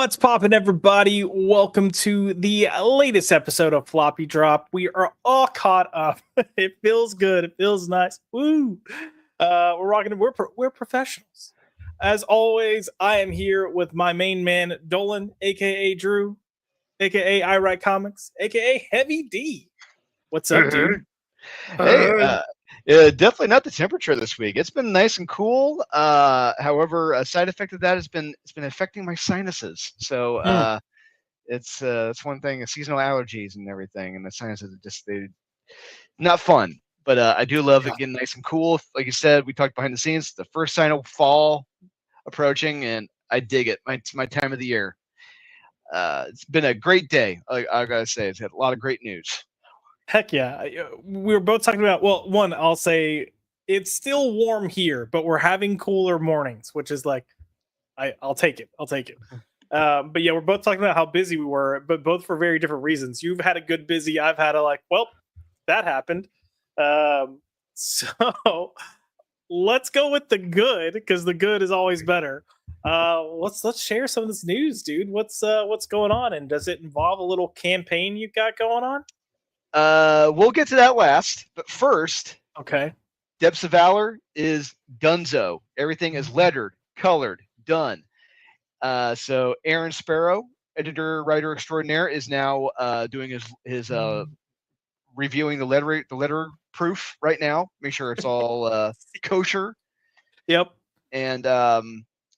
What's poppin', everybody? Welcome to the latest episode of Floppy Drop. We are all caught up. It feels good. It feels nice. Woo! We're rocking. We're professionals. As always, I am here with my main man Dolan, aka Drew, aka I Write Comics, aka Heavy D. What's up, dude? Hey, definitely not the temperature this week. It's been nice and cool. However, a side effect of that it's been affecting my sinuses. So it's one thing, seasonal allergies and everything, and the sinuses are they not fun. But I do love it getting nice and cool. Like you said, we talked behind the scenes. The first sign of fall approaching, and I dig it. It's my time of the year. It's been a great day. I gotta say, it's had a lot of great news. Heck yeah. We were both talking about, well, one, I'll say it's still warm here, but we're having cooler mornings, which is like, I'll take it. I'll take it. But yeah, we're both talking about how busy we were, but both for very different reasons. You've had a good busy. I've had a well, that happened. So let's go with the good, because the good is always better. Let's share some of this news, dude. What's going on, and does it involve a little campaign you've got going on? We'll get to that last, but first, okay. Depths of Valor is donezo. Everything is lettered, colored, done. So Aaron Sparrow, editor writer extraordinaire, is now doing his reviewing the letter proof right now. Make sure it's all kosher. Yep. And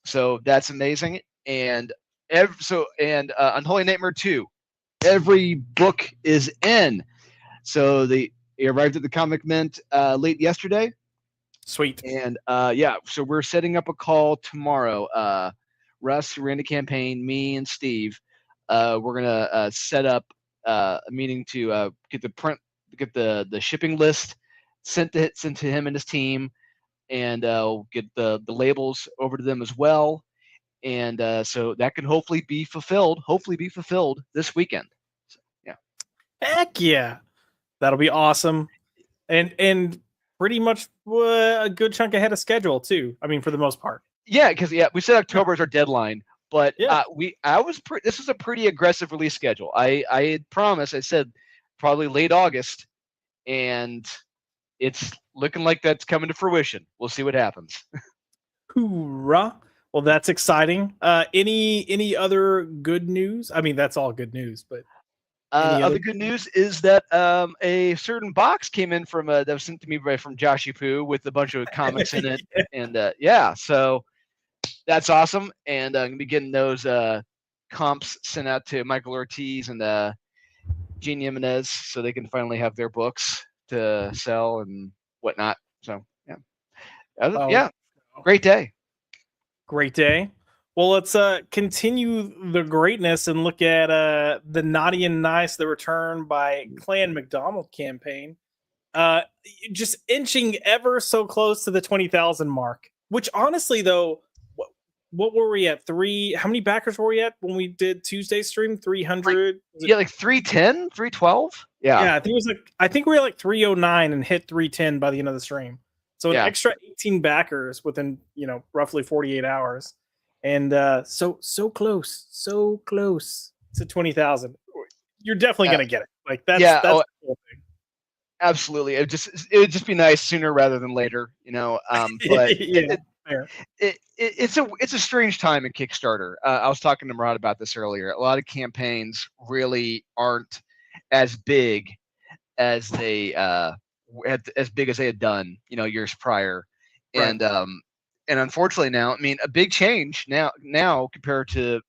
so that's amazing. And Unholy Nightmare 2, every book is in. So they arrived at the Comic Mint late yesterday. Sweet. And so we're setting up a call tomorrow. Russ, who ran the campaign, me and Steve, we're gonna set up a meeting to get the shipping list sent to him and his team, and get the labels over to them as well. And so that can hopefully be fulfilled this weekend. So, yeah. Heck yeah. That'll be awesome, and pretty much a good chunk ahead of schedule too. I mean, for the most part. Yeah, because we said October is our deadline, but this was a pretty aggressive release schedule. I had promised. I said probably late August, and it's looking like that's coming to fruition. We'll see what happens. Hoorah! Well, that's exciting. Any other good news? I mean, that's all good news, but. Other good news is that a certain box came in from that was sent to me from Joshy Poo with a bunch of comics in it, and so that's awesome. And I'm gonna be getting those comps sent out to Michael Ortiz and Gene Jimenez, so they can finally have their books to sell and whatnot. So great day. Great day. Well, let's continue the greatness and look at the Naughty and Nice, the Return by Clan McDonald campaign. Just inching ever so close to the 20,000 mark, which honestly, though, what were we at? How many backers were we at when we did Tuesday stream? 300? Like 310, 312? Yeah, I think we were like 309 and hit 310 by the end of the stream. So an extra 18 backers within, roughly 48 hours. And so close to 20,000. You're definitely gonna get it. Like that's the cool thing. Absolutely. It would just be nice sooner rather than later, But it's a strange time in Kickstarter. I was talking to Murad about this earlier. A lot of campaigns really aren't as big as they as big as they had done, years prior, right. And unfortunately now, I mean, a big change now compared to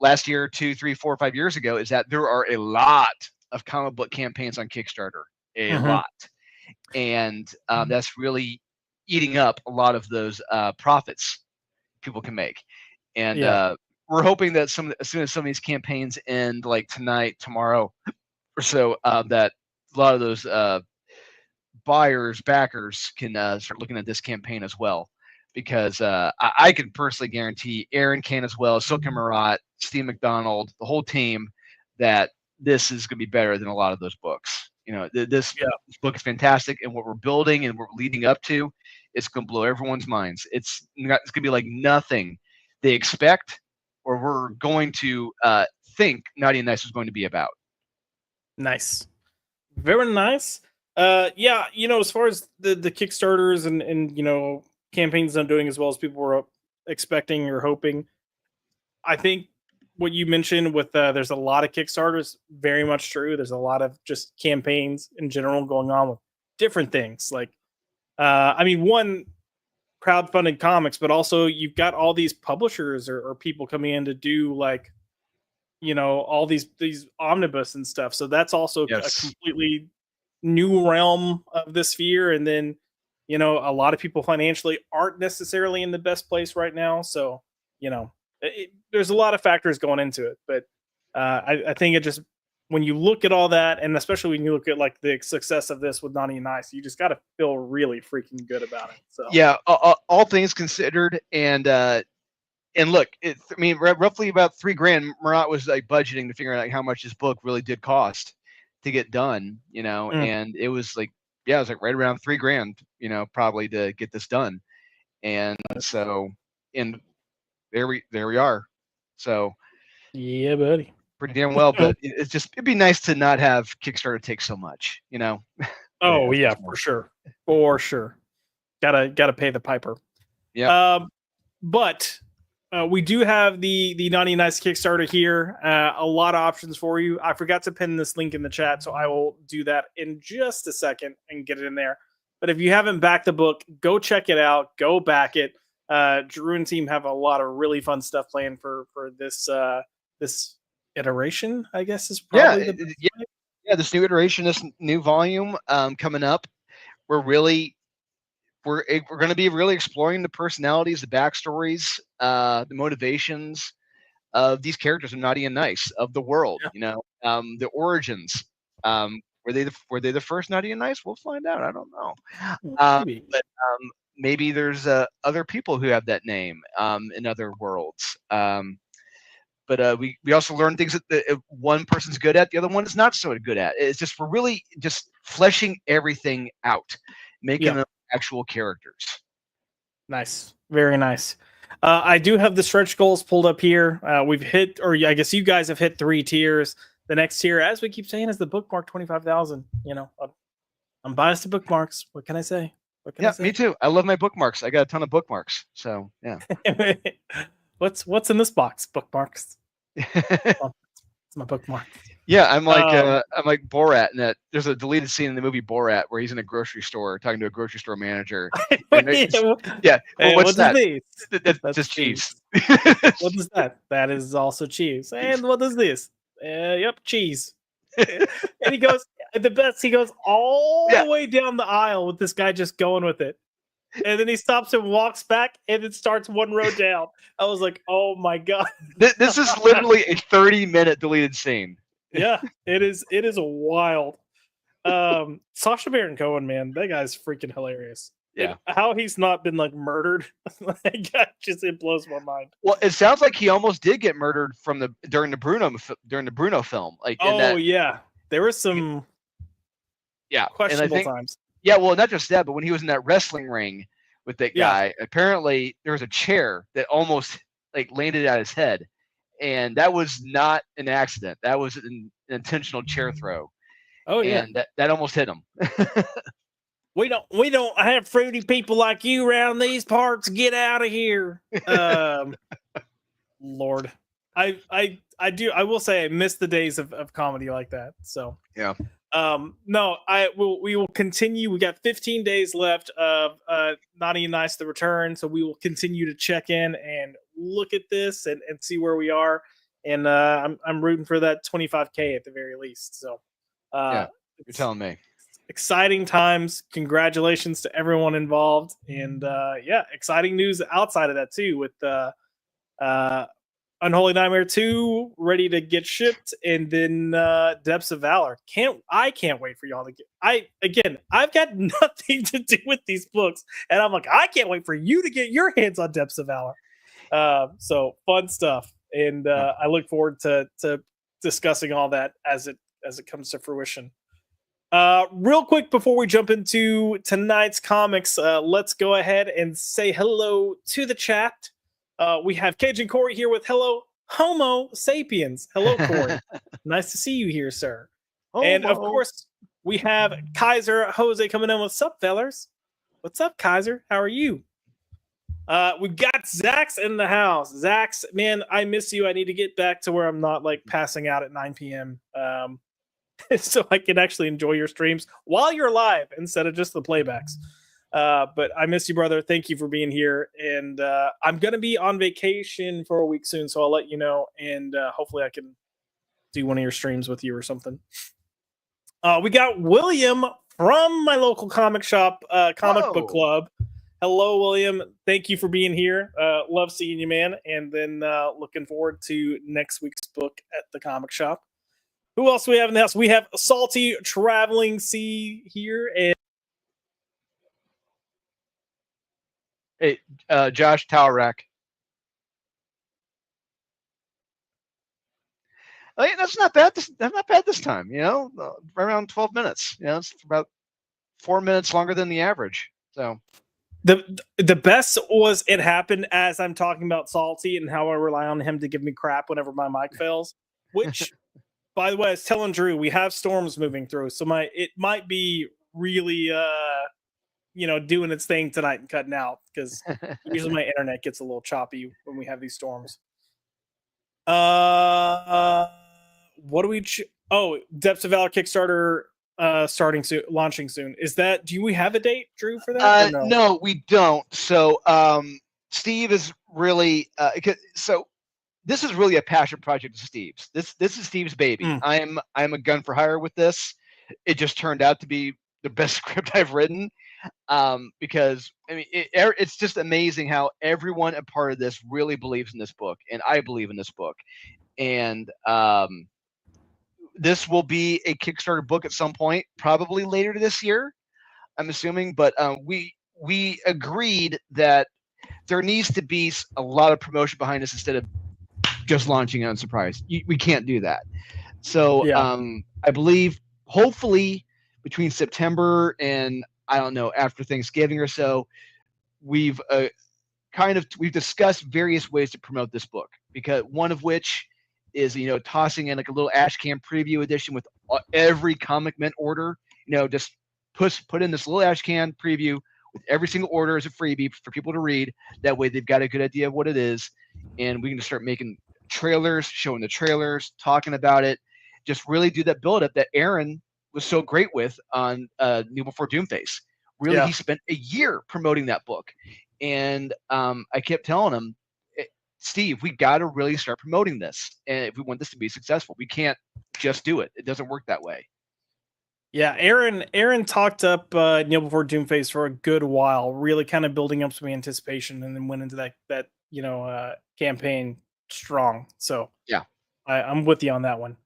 last year, 2, 3, 4, 5 years ago is that there are a lot of comic book campaigns on Kickstarter, a lot. And that's really eating up a lot of those profits people can make. And we're hoping that as soon as some of these campaigns end, like tonight, tomorrow or so, that a lot of those backers can start looking at this campaign as well, because I can personally guarantee Aaron can as well, Silken Marat, Steve McDonald, the whole team, that this is going to be better than a lot of those books. This book is fantastic, and what we're building and what we're leading up to, it's going to blow everyone's minds. It's going to be like nothing they expect, or we're going to think Naughty and Nice is going to be about. Nice. Very nice. Yeah, as far as the Kickstarters and campaigns not doing as well as people were expecting or hoping, I think what you mentioned with there's a lot of Kickstarters, very much true. There's a lot of just campaigns in general going on with different things. Like, I mean, one crowdfunded comics, but also you've got all these publishers or people coming in to do like all these omnibus and stuff. So that's also a Yes. completely new realm of this sphere. And then a lot of people financially aren't necessarily in the best place right now. So there's a lot of factors going into it, but I think it just when you look at all that, and especially when you look at like the success of this with Naughty and Nice, you just got to feel really freaking good about it. So Yeah, all things considered, and look, I mean, roughly about $3,000. Murat was like budgeting to figure out like, how much this book really did cost to get done, Mm. and it was like, yeah, it was like right around $3,000, probably to get this done, and so, and there we are, so Yeah, buddy. pretty damn well, but it'd be nice to not have Kickstarter take so much, Oh That's yeah, more. for sure, for sure. Gotta pay the piper. Yep. But we do have the Naughty and Nice Kickstarter here. A lot of options for you. I forgot to pin this link in the chat, so I will do that in just a second and get it in there. But if you haven't backed the book, go check it out. Go back it. Drew and team have a lot of really fun stuff planned for this this iteration. I guess is probably the best way. Yeah. This new iteration, this new volume coming up, we're really we're going to be really exploring the personalities, the backstories, the motivations of these characters in Naughty and Nice, of the world. Yeah. The origins. Were they the first Naughty and Nice? We'll find out. I don't know. Maybe. But maybe there's other people who have that name in other worlds. But we also learn things that one person's good at, the other one is not so good at. It's just we're really just fleshing everything out, making them actual characters. Nice. Very nice. I do have the stretch goals pulled up here. We've hit, or I guess you guys have hit 3 tiers. The next tier, as we keep saying, is the bookmark 25,000. I'm biased to bookmarks. What can I say? What can I say? Me too. I love my bookmarks. I got a ton of bookmarks. So yeah. What's in this box? Bookmarks. It's my bookmark. Yeah, I'm like Borat in that there's a deleted scene in the movie Borat where he's in a grocery store talking to a grocery store manager. Yeah, well, what's that? That's just cheese. What is that? That is also cheese. And what is this? Yep, cheese. And he goes, the best, he goes all the way down the aisle with this guy just going with it. And then he stops and walks back and it starts one row down. I was like, oh my God. This is literally a 30-minute deleted scene. Yeah, it is wild. Sacha Baron Cohen, man, that guy's freaking hilarious. Yeah. And how he's not been like murdered, it blows my mind. Well, it sounds like he almost did get murdered during the Bruno film. Like, yeah, there were some questionable times. Yeah, well, not just that, but when he was in that wrestling ring with that guy, apparently there was a chair that almost like landed at his head, and that was not an accident. That was an intentional chair throw. Oh yeah, and that almost hit him. We don't have fruity people like you around these parts. Get out of here, Lord. I will say I miss the days of comedy like that. So yeah. No, we will continue. We got 15 days left of Naughty and Nice the Return, so we will continue to check in and look at this and see where we are. And I'm rooting for that 25K at the very least. So you're telling me. Exciting times. Congratulations to everyone involved. And exciting news outside of that too, with Unholy Nightmare 2 ready to get shipped, and then Depths of Valor. I can't wait for y'all to get. I've got nothing to do with these books, and I'm like, I can't wait for you to get your hands on Depths of Valor. So fun stuff, and I look forward to discussing all that as it comes to fruition. Real quick before we jump into tonight's comics, let's go ahead and say hello to the chat. We have Cajun Corey here with hello. Homo sapiens. Hello, Corey. Nice to see you here, sir. And of Homo. course, we have Kaiser Jose coming in. What's up, fellers? What's up, Kaiser? How are you? We got Zach's in the house. Zach's, man, I miss you. I need to get back to where I'm not like passing out at 9 p.m. So I can actually enjoy your streams while you're live instead of just the playbacks. But I miss you, brother. Thank you for being here. And I'm going to be on vacation for a week soon, so I'll let you know. And hopefully I can do one of your streams with you or something. We got William from my local comic shop, comic book club. Hello, William. Thank you for being here. Love seeing you, man. And then looking forward to next week's book at the comic shop. Who else do we have in the house? We have Salty Traveling Sea here. And Hey, Josh Towerak. Hey, that's not bad. That's not bad this time. Around 12 minutes. It's about 4 minutes longer than the average. So the best was it happened as I'm talking about Salty and how I rely on him to give me crap whenever my mic fails. Which, by the way, I was telling Drew, we have storms moving through, so it might be really doing its thing tonight and cutting out because usually my internet gets a little choppy when we have these storms. What do we? Depths of Valor Kickstarter starting soon, launching soon. Do we have a date, Drew, for that? No, we don't. So Steve is really so this is really a passion project of Steve's. This is Steve's baby. I'm a gun for hire with this. It just turned out to be the best script I've written. Because I mean, it's just amazing how everyone a part of this really believes in this book, and I believe in this book. And this will be a Kickstarter book at some point, probably later this year, I'm assuming. But we agreed that there needs to be a lot of promotion behind this instead of just launching it on surprise. We can't do that. So I believe, hopefully, between September and I don't know, after Thanksgiving or so, we've discussed various ways to promote this book, because one of which is tossing in like a little ash can preview edition with every Comic Mint order. Just put in this little ash can preview with every single order as a freebie for people to read. That way they've got a good idea of what it is, and we can just start making trailers, showing the trailers, talking about it, just really do that build up that Aaron was so great with on Kneel Before Doomface. Really, he spent a year promoting that book, and I kept telling him, Steve, we got to really start promoting this, and if we want this to be successful, we can't just do it. It doesn't work that way. Yeah, Aaron talked up Kneel Before Doomface for a good while, really kind of building up some anticipation, and then went into that campaign strong. So yeah, I'm with you on that one.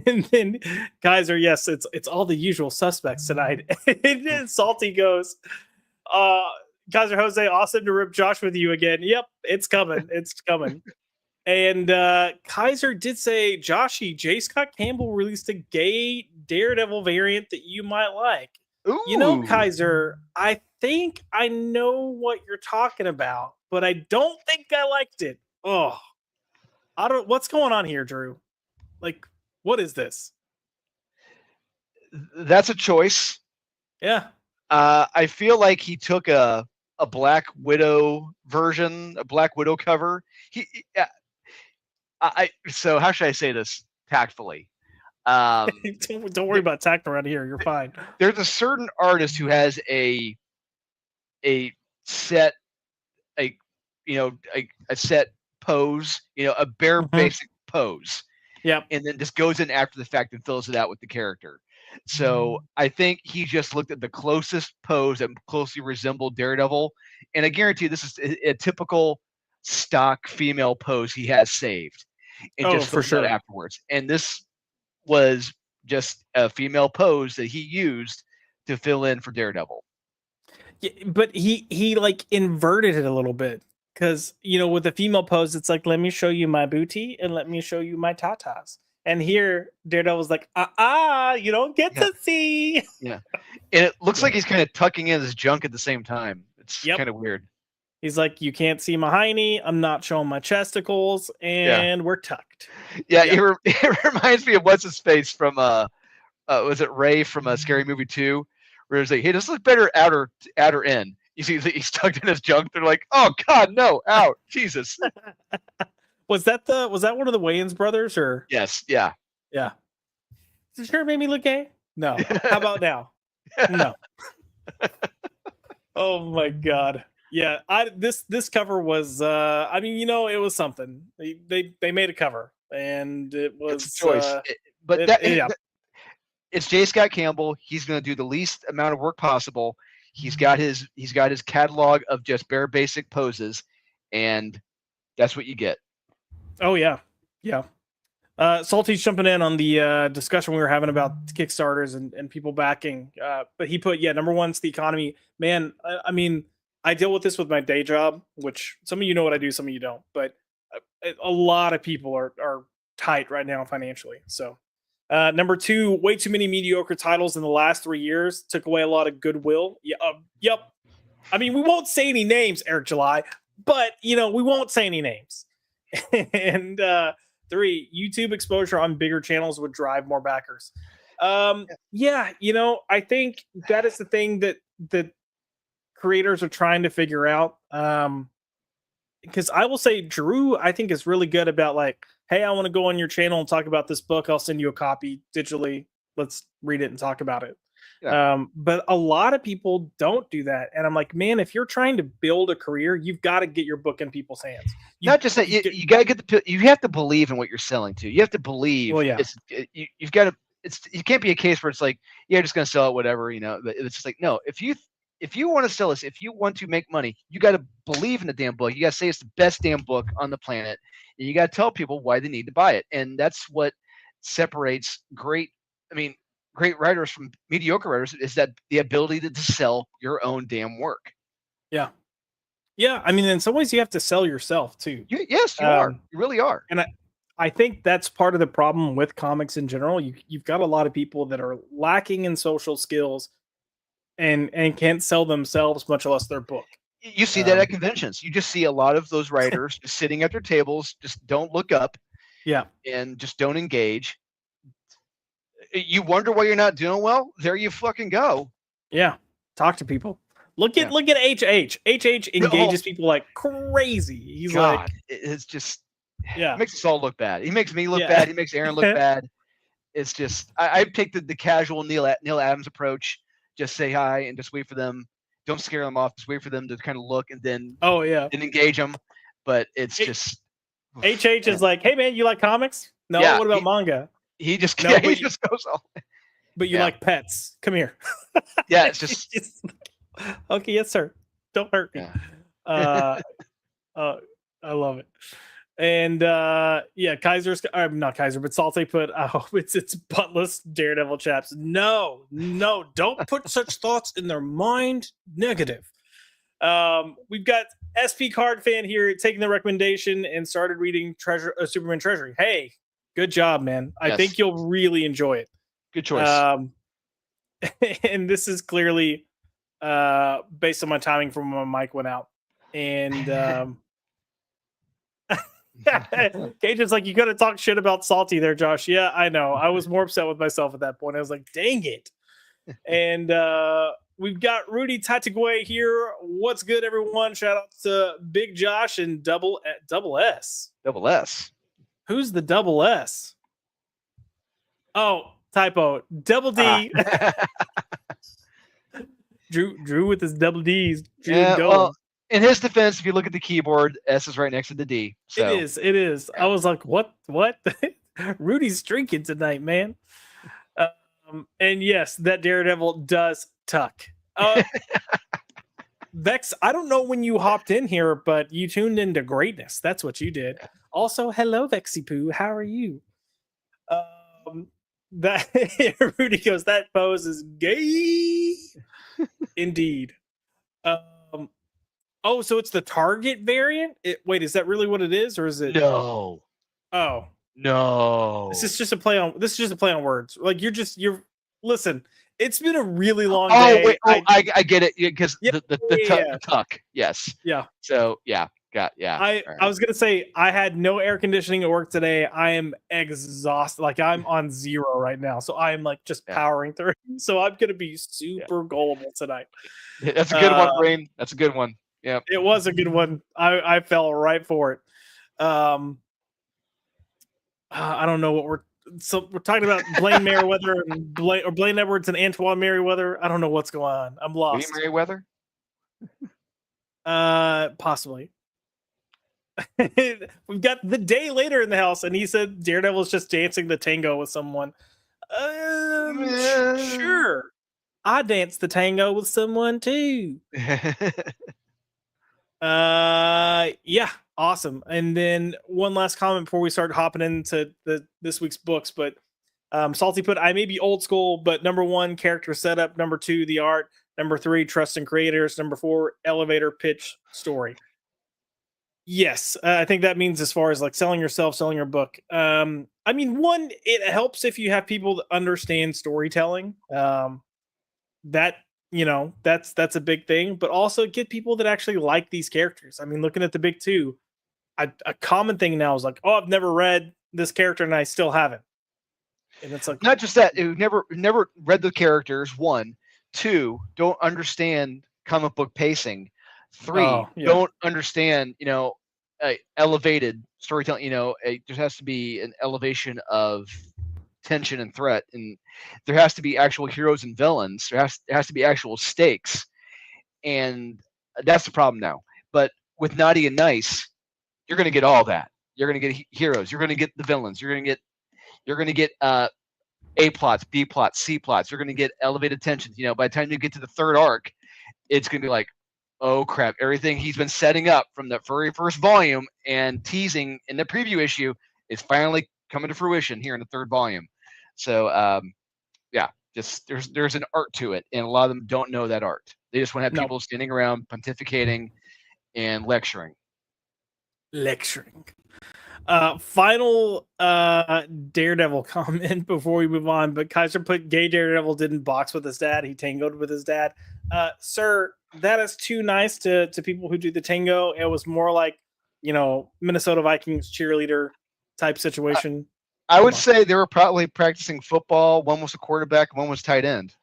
And then Kaiser, yes, it's all the usual suspects tonight. And then Salty goes, Kaiser Jose, awesome to rip Josh with you again. Yep, it's coming. It's coming. And Kaiser did say, Joshy, J. Scott Campbell released a gay Daredevil variant that you might like. Ooh. Kaiser, I think I know what you're talking about, but I don't think I liked it. Oh, what's going on here, Drew? Like, what is this? That's a choice. Yeah. I feel like he took a Black Widow version, a Black Widow cover. So how should I say this tactfully? Don't worry about tact around here. You're fine. There's a certain artist who has a set, a set pose, a bare basic pose. Yeah. And then just goes in after the fact and fills it out with the character. So I think he just looked at the closest pose that closely resembled Daredevil. And I guarantee this is a typical stock female pose he has saved. And just for sure afterwards. And this was just a female pose that he used to fill in for Daredevil. Yeah, but he like inverted it a little bit. Because, with the female pose, it's like, let me show you my booty and let me show you my tatas. And here, Daredevil's like, you don't get to see. Yeah. And it looks like he's kind of tucking in his junk at the same time. It's kind of weird. He's like, you can't see my hiney. I'm not showing my chesticles, and we're tucked. Yeah, it reminds me of what's his face from was it Ray from Scary Movie 2, where it's like, hey, does this look better out or in? You see that he's tucked in his junk. They're like, oh God, no, out, Jesus. Was that one of the Wayans brothers or? Yes, yeah. Does it sure made me look gay? No. How about now? No. Oh my God. Yeah, this cover was I mean, it was something. They made a cover and it was it's a choice. It's J. Scott Campbell. He's going to do the least amount of work possible. He's got his catalog of just bare basic poses, and that's what you get. Oh yeah. Salty's jumping in on the discussion we were having about Kickstarters and people backing. But he put, number one's the economy. Man, I mean, I deal with this with my day job, which some of you know what I do, some of you don't. But a lot of people are tight right now financially. So number two, way too many mediocre titles in the last 3 years took away a lot of goodwill. Yeah, yep. I mean, we won't say any names, Eric July, but we won't say any names. And three, YouTube exposure on bigger channels would drive more backers. I think that is the thing that creators are trying to figure out. Because I will say Drew, I think, is really good about like, hey, I want to go on your channel and talk about this book. I'll send you a copy digitally. Let's read it and talk about it. Yeah. But a lot of people don't do that. And I'm like, man, if you're trying to build a career, you've got to get your book in people's hands. Not just that, you got to get you have to believe in what you're selling to. You have to believe. Well, yeah. You've got to. You can't be a case where it's like, yeah, just going to sell it, whatever. It's just like, no. If you want to sell this, if you want to make money, you got to believe in the damn book. You got to say it's the best damn book on the planet, and you got to tell people why they need to buy it. And that's what separates great writers from mediocre writers, is that the ability to sell your own damn work. Yeah. I mean, in some ways, you have to sell yourself too. Yes, you are. You really are. And I think that's part of the problem with comics in general. You've got a lot of people that are lacking in social skills and can't sell themselves, much less their book. You see that at conventions. You just see a lot of those writers just sitting at their tables, just don't look up. Yeah. And just don't engage. You wonder why you're not doing well? There you fucking go. Yeah. Talk to people. Look at HH. HH engages people like crazy. He's God, like, it's just, it makes us all look bad. He makes me look bad. He makes Aaron look bad. It's just, I take the casual Neil Adams approach. Just say hi and just wait for them. Don't scare them off. Just wait for them to kind of look and then and engage them. But it's just HH is like, hey man, you like comics? No. What about manga? He just he just goes all. But you like pets? Come here. Yeah, it's just okay. Yes, sir. Don't hurt me. I love it. And Kaiser's not Kaiser, but Salte put, it's buttless Daredevil chaps. No, don't put such thoughts in their mind. Negative. We've got SP Card Fan here taking the recommendation and started reading Superman Treasury. Hey, good job, man. Yes. I think you'll really enjoy it. Good choice. And this is clearly based on my timing from when my mic went out. And Cage is like, you gotta talk shit about Salty there, Josh. Yeah, I know. I was more upset with myself at that point. I was like, dang it. And we've got Rudy Tatagwe here. What's good, everyone? Shout out to Big Josh and Double S. Double S. Who's the Double S? Oh, typo. Double D. Drew with his double D's. Well, in his defense, if you look at the keyboard, S is right next to the D. So. It is. I was like, what? Rudy's drinking tonight, man. And yes, that Daredevil does tuck. Vex, I don't know when you hopped in here, but you tuned into greatness. That's what you did. Also, hello, Vexy Poo. How are you? That Rudy goes, that pose is gay. Indeed. Oh, so it's the Target variant? Wait, is that really what it is, or is it? No. Oh no. This is just a play on words. Like you're listen. It's been a really long Oh day. wait, I get it because Yeah, the tuck. Yes. yeah. So yeah, yeah. I All I right. was gonna say I had no air conditioning at work today. I am exhausted. Like I'm on zero right now, so I am like just Yeah, powering through. So I'm gonna be yeah. super gullible tonight. That's a good Uh, one, Brain. That's a good one. Yeah. it was a good one. I fell right for it. Um, I don't know what we're talking about Blaine Merriweather and Blaine Edwards and Antoine Merriweather. I don't know what's going on. I'm William lost. Merriweather. Possibly. We've got the day later in the house, and he said Daredevil's just dancing the tango with someone. Sure. I danced the tango with someone too. Yeah, awesome. And then one last comment before we start hopping into this week's books. But Salty put, I may be old school, but number one, character setup. Number two, the art. Number three, trust in creators. Number four, elevator pitch story. Yes, I think that means as far as like selling yourself, selling your book. I mean, one, it helps if you have people that understand storytelling. That that's a big thing, but also get people that actually like these characters. I mean, looking at the big two, a common thing now is like, oh, I've never read this character and I still haven't, and it's like, Not just that, who never read the characters. One, two, don't understand comic book pacing. Three, oh yeah, don't understand elevated storytelling. There has to be an elevation of tension and threat, and there has to be actual heroes and villains. There has to be actual stakes, and that's the problem now. But with Naughty and Nice, you're going to get all that. You're going to get heroes. You're going to get the villains. You're going to get A plots, B plots, C plots. You're going to get elevated tensions. By the time you get to the third arc, it's going to be like, oh crap! Everything he's been setting up from the very first volume and teasing in the preview issue is finally coming to fruition here in the third volume. So yeah, just there's an art to it, and a lot of them don't know that art. They just want to have no people standing around pontificating and lecturing. lecturing. Final Daredevil comment before we move on, but Kaiser put gay Daredevil didn't box with his dad, he tangoed with his dad. Sir, that is too nice to people who do the tango. It was more like, Minnesota Vikings cheerleader type situation. I Come would on. say they were probably practicing football. One was a quarterback, one was tight end.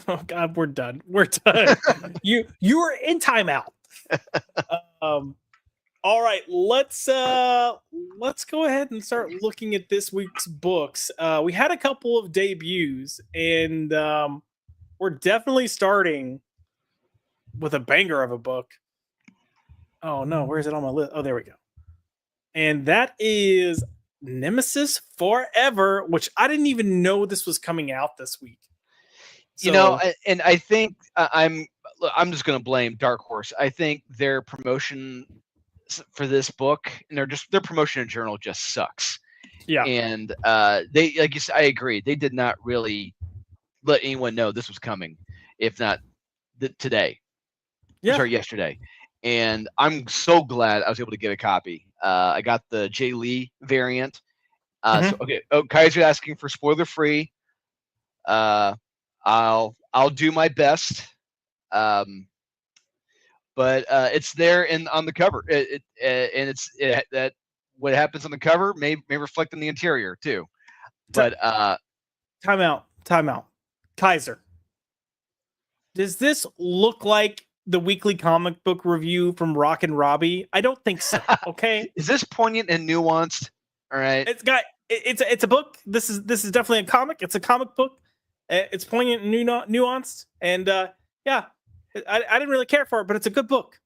Oh God, we're done. We're done. you were in timeout. Um all right, let's go ahead and start looking at this week's books. We had a couple of debuts, and we're definitely starting with a banger of a book. Oh no, where's it on my list? Oh, there we go. And that is Nemesis Forever, which I didn't even know this was coming out this week. So, And I think I'm just going to blame Dark Horse. I think their promotion for this book and their promotion in journal just sucks. yeah, And they, like you said, I agree. They did not really let anyone know this was coming, if not today. yeah. Sorry, yesterday. And I'm so glad I was able to get a copy. I got the Jay Lee variant. So okay. Oh, Kaiser asking for spoiler free. I'll do my best. But it's there on the cover. That what happens on the cover may reflect in the interior too. But time out. Kaiser, does this look like the weekly comic book review from Rock and Robbie? I don't think so. Okay, is this poignant and nuanced? All right, it's a book. This is definitely a comic. It's a comic book. It's poignant and nuanced, and yeah, I didn't really care for it, but it's a good book.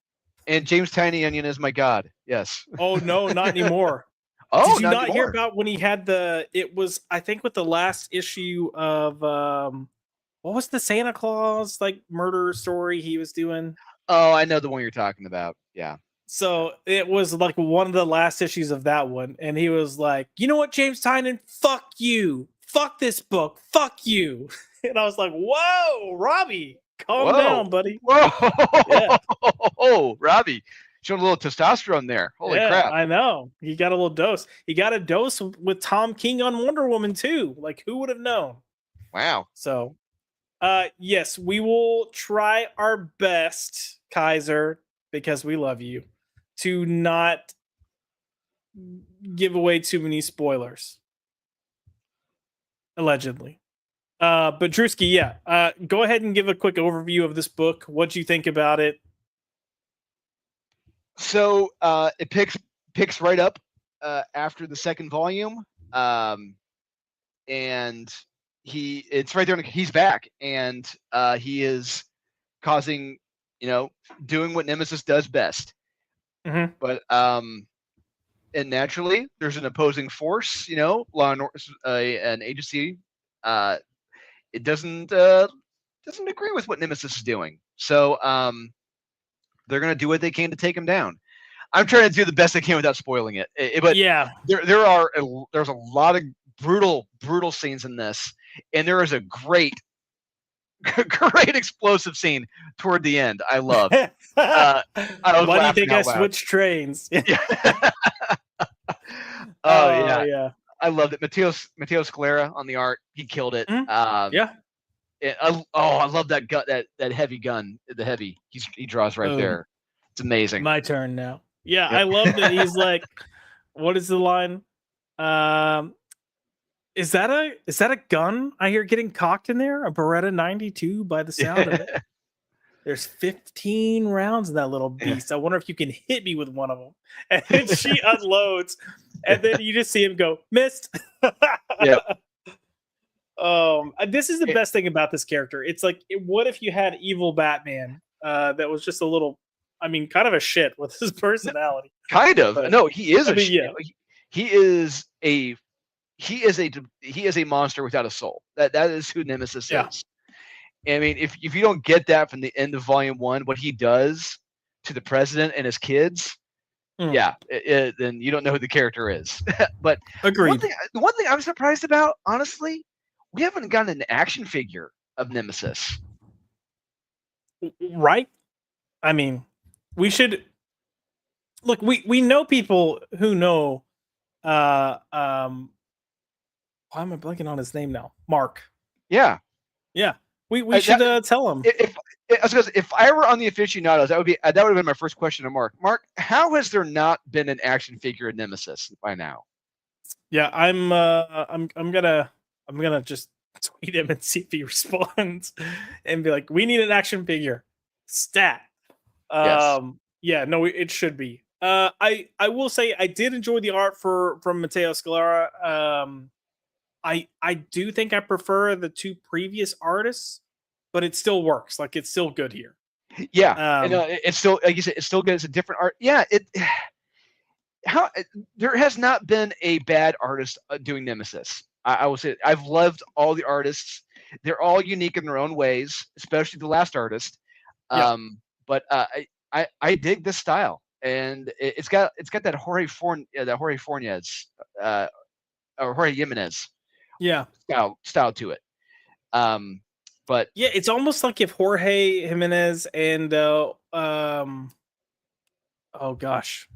And James Tiny Onion is my god. Yes. Oh no, not anymore. Oh, did you not hear about when he had it was, I think, with the last issue of what was the Santa Claus like murder story he was doing? Oh, I know the one you're talking about. Yeah. So it was like one of the last issues of that one, and he was like, "You know what, James Tynion? Fuck you. Fuck this book. Fuck you." And I was like, "Whoa, Robbie, calm down, buddy." Whoa. Yeah. Oh, Robbie. Showing a little testosterone there. Holy crap. I know. He got a little dose. He got a dose with Tom King on Wonder Woman too. Like, who would have known? Wow. So Yes, we will try our best, Kaiser, because we love you, to not give away too many spoilers. Allegedly. But Drewski, yeah, go ahead and give a quick overview of this book. What you think about it? So it picks right up after the second volume, and it's right there. He's back, and he is causing, doing what Nemesis does best. Mhm. But and naturally, there's an opposing force. Law and an agency. It doesn't agree with what Nemesis is doing. So they're going to do what they can to take him down. I'm trying to do the best I can without spoiling it. But Yeah. there's a lot of brutal scenes in this, and there is a great explosive scene toward the end. I love. I was Why do you laughing think I out loud. switched trains? Yeah. Oh yeah, yeah. I loved it. Matteo Scalera on the art, he killed it. Yeah. I love that gun, that heavy gun, the heavy he draws right there. It's amazing. My turn now. Yeah, Yep. I love that he's like, what is the line? Is that a gun I hear getting cocked in there? A Beretta 92 by the sound of it. There's 15 rounds in that little beast. I wonder if you can hit me with one of them. And then she unloads, and then you just see him go, missed. Yeah. This is the best thing about this character. It's like, what if you had evil Batman that was just a little, kind of a shit with his personality. Kind of. But, no, he is yeah. he is a monster without a soul. That is who Nemesis is. I mean, if you don't get that from the end of Volume 1, what he does to the president and his kids, then you don't know who the character is. But agreed. The one thing I'm surprised about, honestly, we haven't gotten an action figure of Nemesis. Right? I mean, we should look. We know people who know. Why am I blanking on his name now? Mark. Yeah. We should tell him. If I were on the aficionados, that would have been my first question to Mark. Mark, how has there not been an action figure of Nemesis by now? Yeah, I'm gonna just tweet him and see if he responds, and be like, "We need an action figure, stat." Yes. Yeah, no, it should be. I will say I did enjoy the art from Matteo Scalera. I do think I prefer the two previous artists, but it still works. Like, it's still good here. Yeah, it's still, like you said, it's still good. It's a different art. Yeah, there has not been a bad artist doing Nemesis. I will say I've loved all the artists. They're all unique in their own ways, especially the last artist. But I dig this style, and it's got that Jorge Fornes, or Jorge Jimenez, style to it. But yeah, it's almost like if Jorge Jimenez and oh gosh,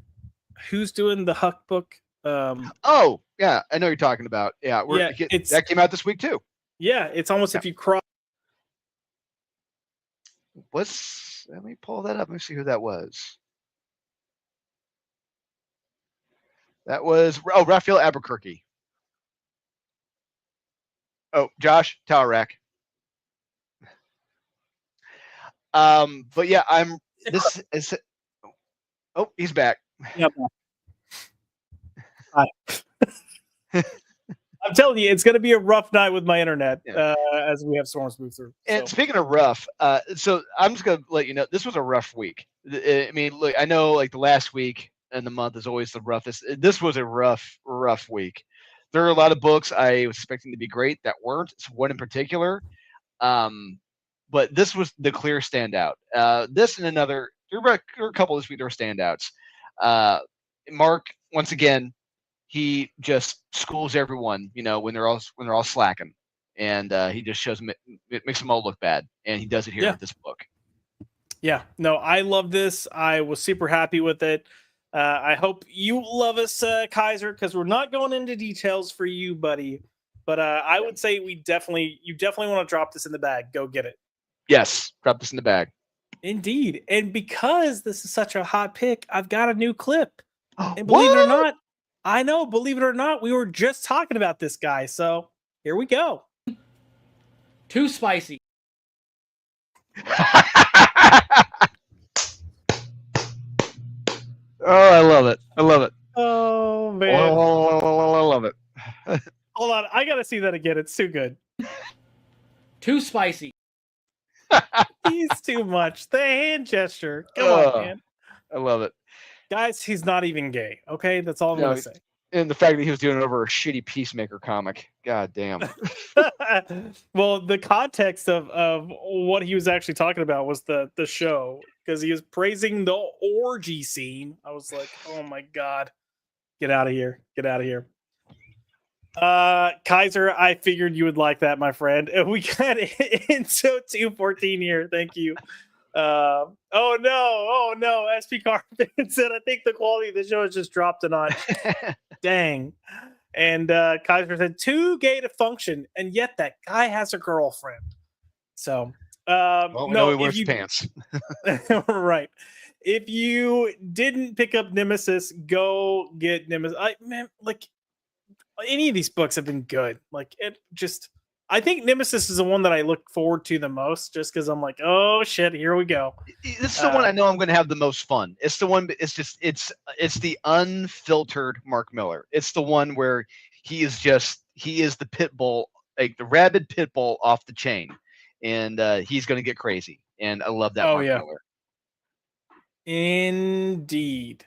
who's doing the Huck book? Oh yeah, I know what you're talking about. Yeah, that came out this week too. Yeah, it's almost if you cross. Let me pull that up. Let me see who that was. That was Raphael Albuquerque. Oh, Josh Tower. But yeah, this is. Oh, he's back. Yep. I'm telling you, it's going to be a rough night with my internet as we have storms move through. And speaking of rough, so I'm just going to let you know, this was a rough week. I mean, look, I know like the last week and the month is always the roughest. This was a rough week. There are a lot of books I was expecting to be great that weren't. One in particular. But this was the clear standout. This and another, there were a couple this week that were standouts. Mark, once again, he just schools everyone, when they're all slacking, and he just shows them, it makes them all look bad, and he does it here with this book. Yeah, no, I love this. I was super happy with it. I hope you love us, Kaiser, because we're not going into details for you, buddy. But I would say you definitely want to drop this in the bag. Go get it. Yes, drop this in the bag. Indeed. And because this is such a hot pick, I've got a new clip. And believe it or What? not, I know, believe it or not, we were just talking about this guy. So here we go. Too spicy. Oh, I love it. I love it. Oh, man. I love it. Hold on. I got to see that again. It's too good. Too spicy. He's too much. The hand gesture. Come on, man. I love it. Guys, he's not even gay. Okay? That's all I'm going to say. And the fact that he was doing it over a shitty Peacemaker comic. God damn. Well, the context of what he was actually talking about was the show, because he was praising the orgy scene. I was like, oh my God. Get out of here. Get out of here. Kaiser, I figured you would like that, my friend. We got Inso 214 here. Thank you. Oh no, SP Carpet said, I think the quality of the show has just dropped a notch. Dang. And Kaiser said, too gay to function, and yet that guy has a girlfriend. So well, we know he wears pants. Right. If you didn't pick up Nemesis, go get Nemesis. Man, like, any of these books have been good. Like, it just, I think Nemesis is the one that I look forward to the most, just because I'm like, oh shit, here we go. This is the one I know I'm going to have the most fun. It's the one. It's just it's the unfiltered Mark Miller. It's the one where he is the pit bull, like the rabid pit bull off the chain, and he's going to get crazy. And I love that Mark Miller. Indeed.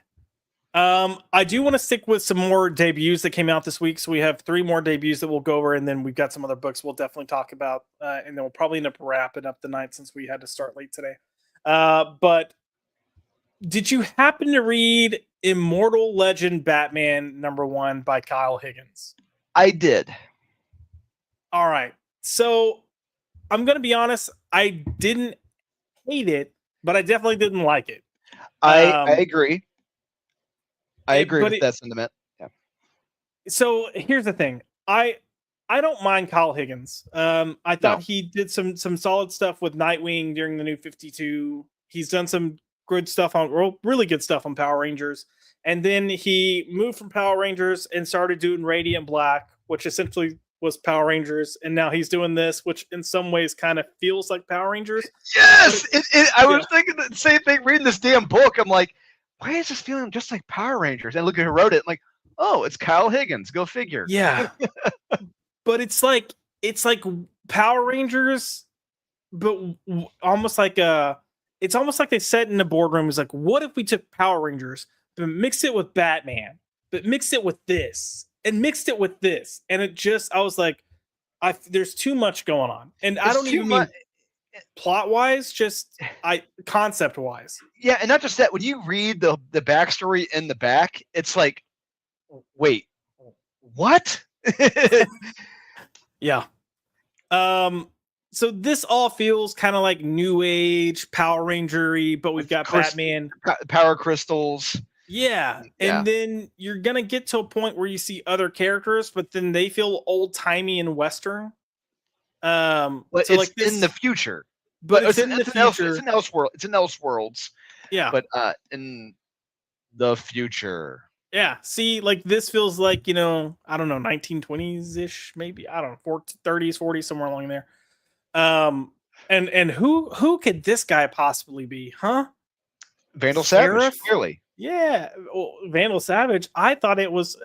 I do want to stick with some more debuts that came out this week. So we have 3 more debuts that we'll go over, and then we've got some other books we'll definitely talk about, and then we'll probably end up wrapping up the night since we had to start late today. But did you happen to read Immortal Legend Batman #1 by Kyle Higgins? I did. All right. So I'm going to be honest. I didn't hate it, but I definitely didn't like it. I agree. I agree with that sentiment. Yeah. So here's the thing. I don't mind Kyle Higgins. I thought he did some solid stuff with Nightwing during the New 52. He's done some good stuff really good stuff on Power Rangers. And then he moved from Power Rangers and started doing Radiant Black, which essentially was Power Rangers. And now he's doing this, which in some ways kind of feels like Power Rangers. Yes! I was thinking the same thing reading this damn book. I'm like, why is this feeling just like Power Rangers? And look at who wrote it. I'm like, oh, it's Kyle Higgins. Go figure. Yeah. But it's like Power Rangers, but almost like it's almost like they sat in the boardroom. It's like, what if we took Power Rangers, but mixed it with Batman, but mixed it with this, and mixed it with this, and it just, I was like, there's too much going on, and I don't even mean plot wise, just concept wise. Yeah, and not just that. When you read the backstory in the back, it's like, wait, what? Yeah. So this all feels kind of like New Age Power Ranger-y, but we've got Batman, power crystals. Yeah. And then you're gonna get to a point where you see other characters, but then they feel old timey and Western. But so it's like this, in the future. But it's in the future. It's in Elseworlds. It's in Elseworlds. Yeah. But in the future. Yeah. See, like this feels like, I don't know, 1920s ish, maybe. I don't know, 30s, 40s, somewhere along there. And who could this guy possibly be, huh? Vandal Savage, clearly. Yeah, Vandal Savage. I thought it was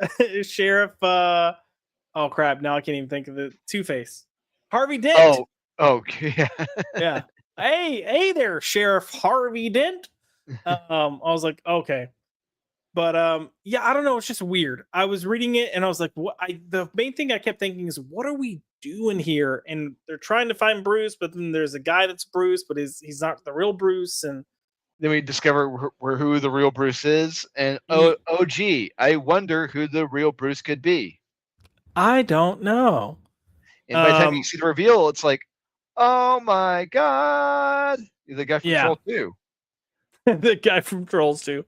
Sheriff. Oh crap! Now I can't even think of the Two-Face. Harvey Dent. Oh, yeah. Yeah. Hey there, Sheriff Harvey Dent. I was like, okay, but yeah, I don't know. It's just weird. I was reading it and I was like, what? The main thing I kept thinking is, what are we doing here? And they're trying to find Bruce, but then there's a guy that's Bruce, but he's not the real Bruce, and then we discover who the real Bruce is, and oh gee, I wonder who the real Bruce could be. I don't know. And by the time you see the reveal, it's like, oh my god, the guy from Trolls 2. The guy from Trolls 2.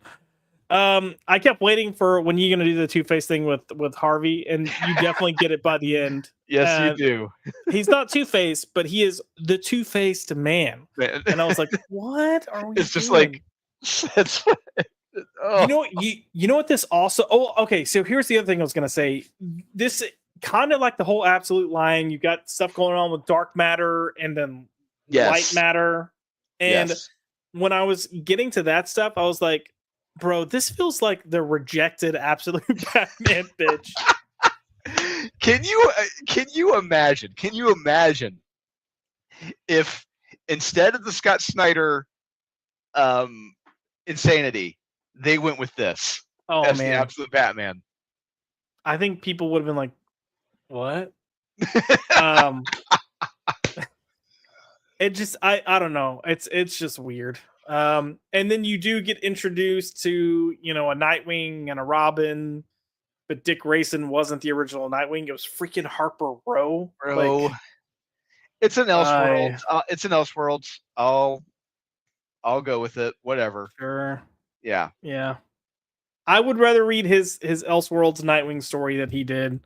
I kept waiting for when you're gonna do the Two-Face thing with Harvey, and you definitely get it by the end. Yes, you And do. he's not Two-Face, but he is the two-faced man. Man. And I was like, what are we It's just doing? like it's. Oh. You know what? You know what this also. Oh, okay. So here's the other thing I was gonna say. This kind of like the whole absolute lying. You got stuff going on with dark matter and then light Yes. matter. And Yes. when I was getting to that stuff, I was like, bro, this feels like the rejected absolute Batman bitch. Can you imagine? Can you imagine if instead of the Scott Snyder insanity, they went with this Oh as the man. absolute Batman? I think people would have been like, what? um it just I don't know. It's just weird. And then you do get introduced to, you know, a Nightwing and a Robin, but Dick Grayson wasn't the original Nightwing. It was freaking Harper Row. Bro, Like, it's an Elseworlds. I It's an Elseworlds. I'll go with it. Whatever. sure. Yeah. Yeah. I would rather read his Elseworlds Nightwing story that he did.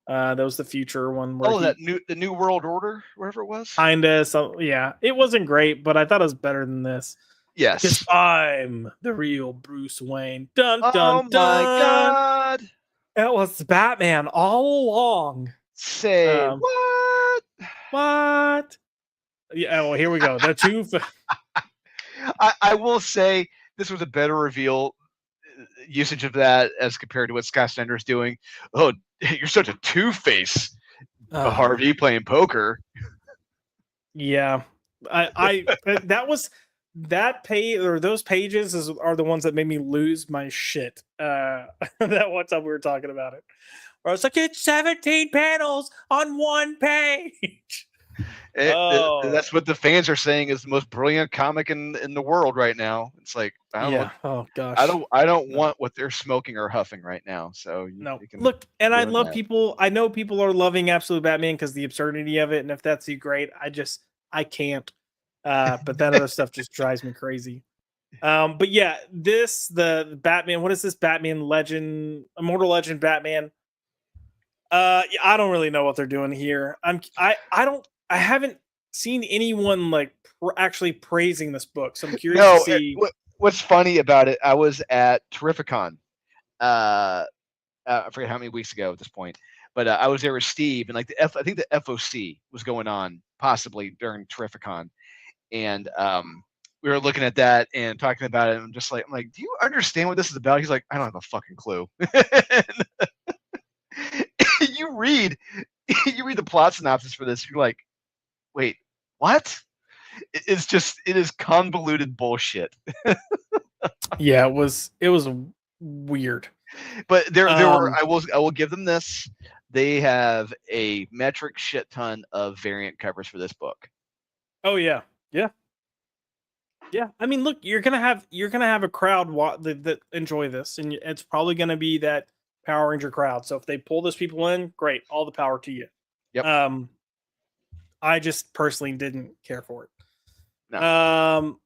That was the future one where The new World Order, whatever it was. kinda so yeah. It wasn't great, but I thought it was better than this. Yes. Because I'm the real Bruce Wayne. Dun Oh dun my dun. God! It was Batman all along. Say what? What? Yeah, well, here we go. The two. I will say this was a better reveal usage of that as compared to what Scott Snyder is doing. Oh, you're such a two-face, Harvey playing poker. Yeah, I that was that page or those pages are the ones that made me lose my shit. That one time we were talking about it, where I was like, it's 17 panels on one page. That's what the fans are saying is the most brilliant comic in the world right now. It's like I don't know. Oh gosh. I don't want what they're smoking or huffing right now. So No, you can look, and I ruin love that. people. I know people are loving Absolute Batman because the absurdity of it, and if that's you, great. I can't. But that other stuff just drives me crazy. But yeah, the Batman. What is this Batman Legend, Immortal Legend Batman? Yeah, I don't really know what they're doing here. I haven't seen anyone like actually praising this book, so I'm curious to see. What's funny about it? I was at Terrificon. I forget how many weeks ago at this point, but I was there with Steve, and like I think the FOC was going on possibly during Terrificon, and we were looking at that and talking about it. And I'm like, do you understand what this is about? He's like, I don't have a fucking clue. you read the plot synopsis for this, you're like, wait, what? It is convoluted bullshit. Yeah, it was weird. But there were I will give them this. They have a metric shit ton of variant covers for this book. Oh yeah. I mean, look, you're gonna have a crowd that enjoy this, and it's probably gonna be that Power Ranger crowd. So if they pull those people in, great, all the power to you. Yep. I just personally didn't care for it. No.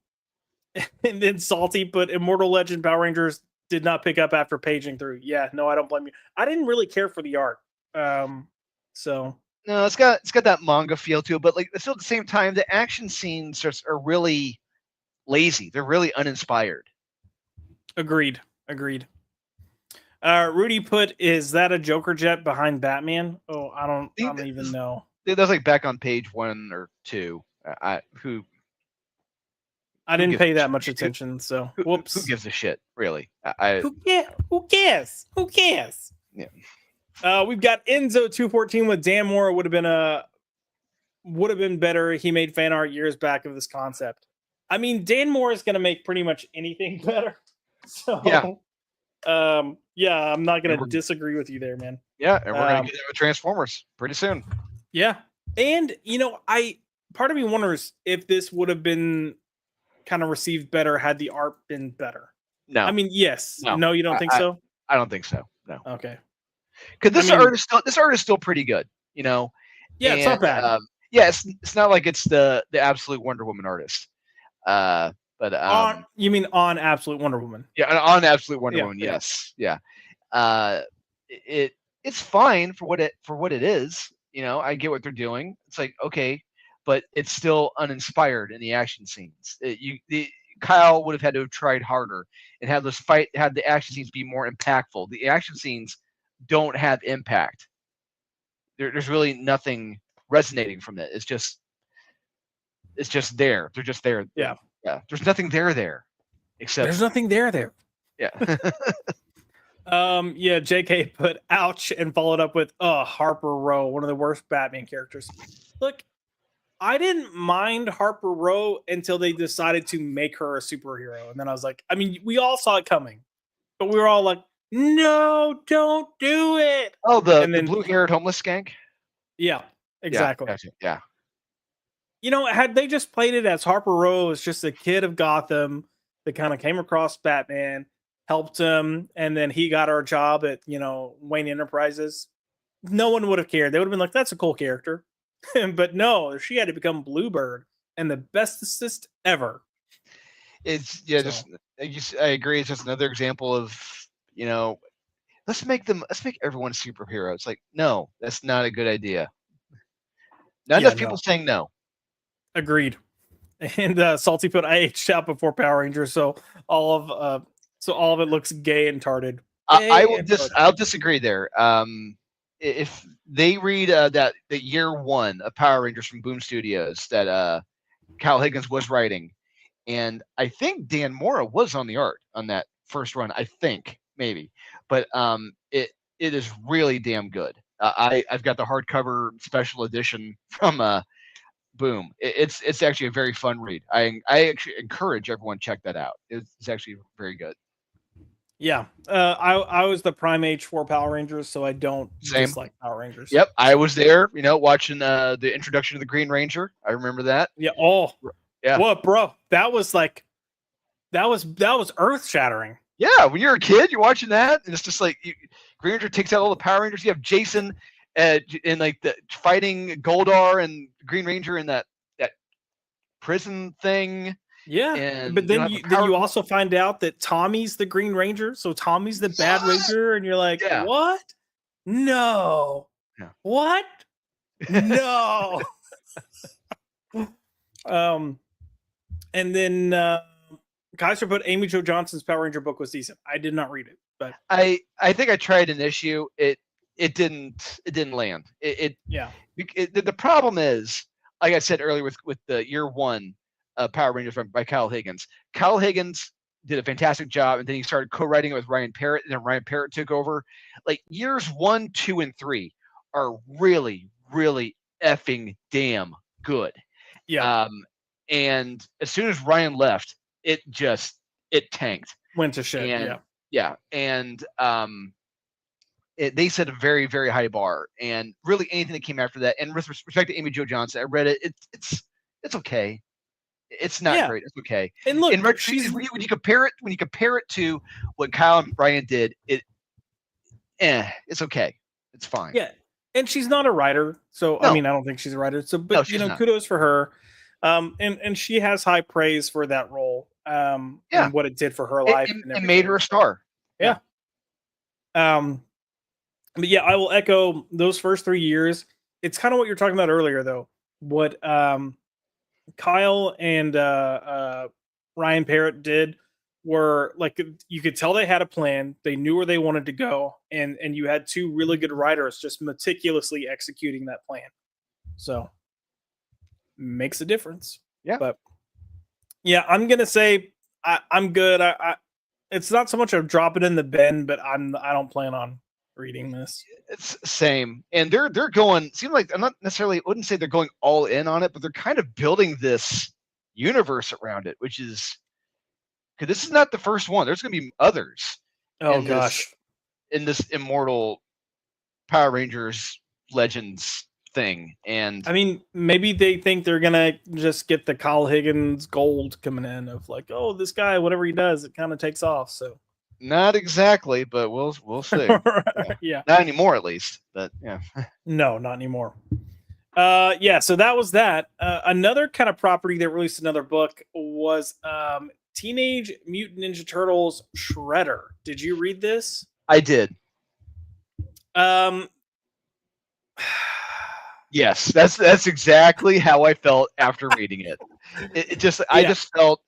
And then Salty put Immortal Legend Power Rangers did not pick up after paging through. Yeah, no, I don't blame you. I didn't really care for the art. So no, it's got that manga feel to it, but like still at the same time, the action scenes are really lazy. They're really uninspired. Agreed. Rudy put, is that a Joker jet behind Batman? Oh, I don't even know. That's like back on page 1 or 2. I didn't pay that much attention, so whoops. Who gives a shit, really? Who cares? Yeah. We've got Enzo 214 with Dan Moore. Would have been better. He made fan art years back of this concept. I mean, Dan Moore is going to make pretty much anything better. So yeah, I'm not going to disagree with you there, man. Yeah, and we're going to get with Transformers pretty soon. Yeah, and part of me wonders if this would have been kind of received better had the art been better. No, I mean, yes. No, you don't think so? I don't think so. No. Okay. Because this art is still pretty good. Yeah, it's not bad. Yeah, it's not like it's the absolute Wonder Woman artist. But you mean on Absolute Wonder Woman? Yeah, on Absolute Wonder Woman. Yes. Yeah. It's fine for what it is. I get what they're doing. It's like, okay, but it's still uninspired in the action scenes. Kyle would have had to have tried harder and had the action scenes be more impactful. The action scenes don't have impact. There's really nothing resonating from it. It's just there. They're just there. Yeah. Yeah. There's nothing there except There's nothing there. yeah. Yeah, JK put ouch and followed up with Harper Row, one of the worst Batman characters. Look, I didn't mind Harper Row until they decided to make her a superhero. And then I was like, I mean, we all saw it coming, but we were all like, no, don't do it. Oh, the And then- blue-haired homeless skank? Yeah, exactly. Yeah. Had they just played it as Harper Row as just a kid of Gotham that kind of came across Batman, helped him, and then he got our job at, Wayne Enterprises, no one would have cared. They would have been like, that's a cool character. But no, she had to become Bluebird and the best assist ever. It's I agree. It's just another example of, let's make everyone superheroes. It's like, no, that's not a good idea. Not enough people saying no. Agreed. And Salty put I aged out before Power Rangers, so all of it looks gay and tarded. I'll disagree there. If they read the year 1 of Power Rangers from Boom Studios that Kyle Higgins was writing, and I think Dan Mora was on the art on that first run. I think maybe, but it is really damn good. I've got the hardcover special edition from Boom. It's actually a very fun read. I actually encourage everyone to check that out. It's actually very good. Yeah, I was the prime age for Power Rangers, so I don't dislike Power Rangers. Yep, I was there, watching the introduction of the Green Ranger. I remember that. Yeah. Oh, yeah. What, bro? That was earth shattering. Yeah, when you're a kid, you're watching that, and it's just like Green Ranger takes out all the Power Rangers. You have Jason in like the fighting Goldar and Green Ranger in that prison thing. Yeah, but then you also find out that Tommy's the Green Ranger, so Tommy's the bad Ranger, and you're like, what? No. Yeah. What? No. And then Kaiser put Amy Jo Johnson's Power Ranger book was decent. I did not read it, but I think I tried an issue. It didn't land. The problem is, like I said earlier with the year 1 Power Rangers by Kyle Higgins. Kyle Higgins did a fantastic job, and then he started co-writing it with Ryan Parrott, and then Ryan Parrott took over. Like years 1, 2, and 3 are really, really effing damn good. Yeah. And as soon as Ryan left, it tanked. Went to shit. And, yeah. And they set a very, very high bar, and really anything that came after that. And with respect to Amy Jo Johnson, I read it. It's okay. It's not great. It's okay. And look, when you compare it to what Kyle and Brian did, it's okay. It's fine. Yeah, and she's not a writer, so no. I mean, I don't think she's a writer. So, but no, kudos for her. And she has high praise for that role. And what it did for her life, and made her a star. Yeah. But yeah, I will echo those first 3 years. It's kind of what you're talking about earlier, though. What Kyle and Ryan Parrott did were like, you could tell they had a plan. They knew where they wanted to go, and you had 2 really good writers just meticulously executing that plan. So makes a difference. Yeah. But yeah, I'm gonna say I'm good. I it's not so much of drop it in the bin, but I don't plan on reading this. It's same, and they're going. Seems like I'm not necessarily wouldn't say they're going all in on it, but they're kind of building this universe around it, which is because this is not the first one. There's going to be others. Oh gosh, in this immortal Power Rangers Legends thing, and I mean, maybe they think they're gonna just get the Kyle Higgins gold coming in of like, oh, this guy, whatever he does, it kind of takes off. So. Not exactly, but we'll see. Yeah. Not anymore, at least. But yeah. No, not anymore. Yeah, so that was that. Another kind of property that released another book was Teenage Mutant Ninja Turtles Shredder. Did you read this? I did. Yes, that's exactly how I felt after reading it. I just felt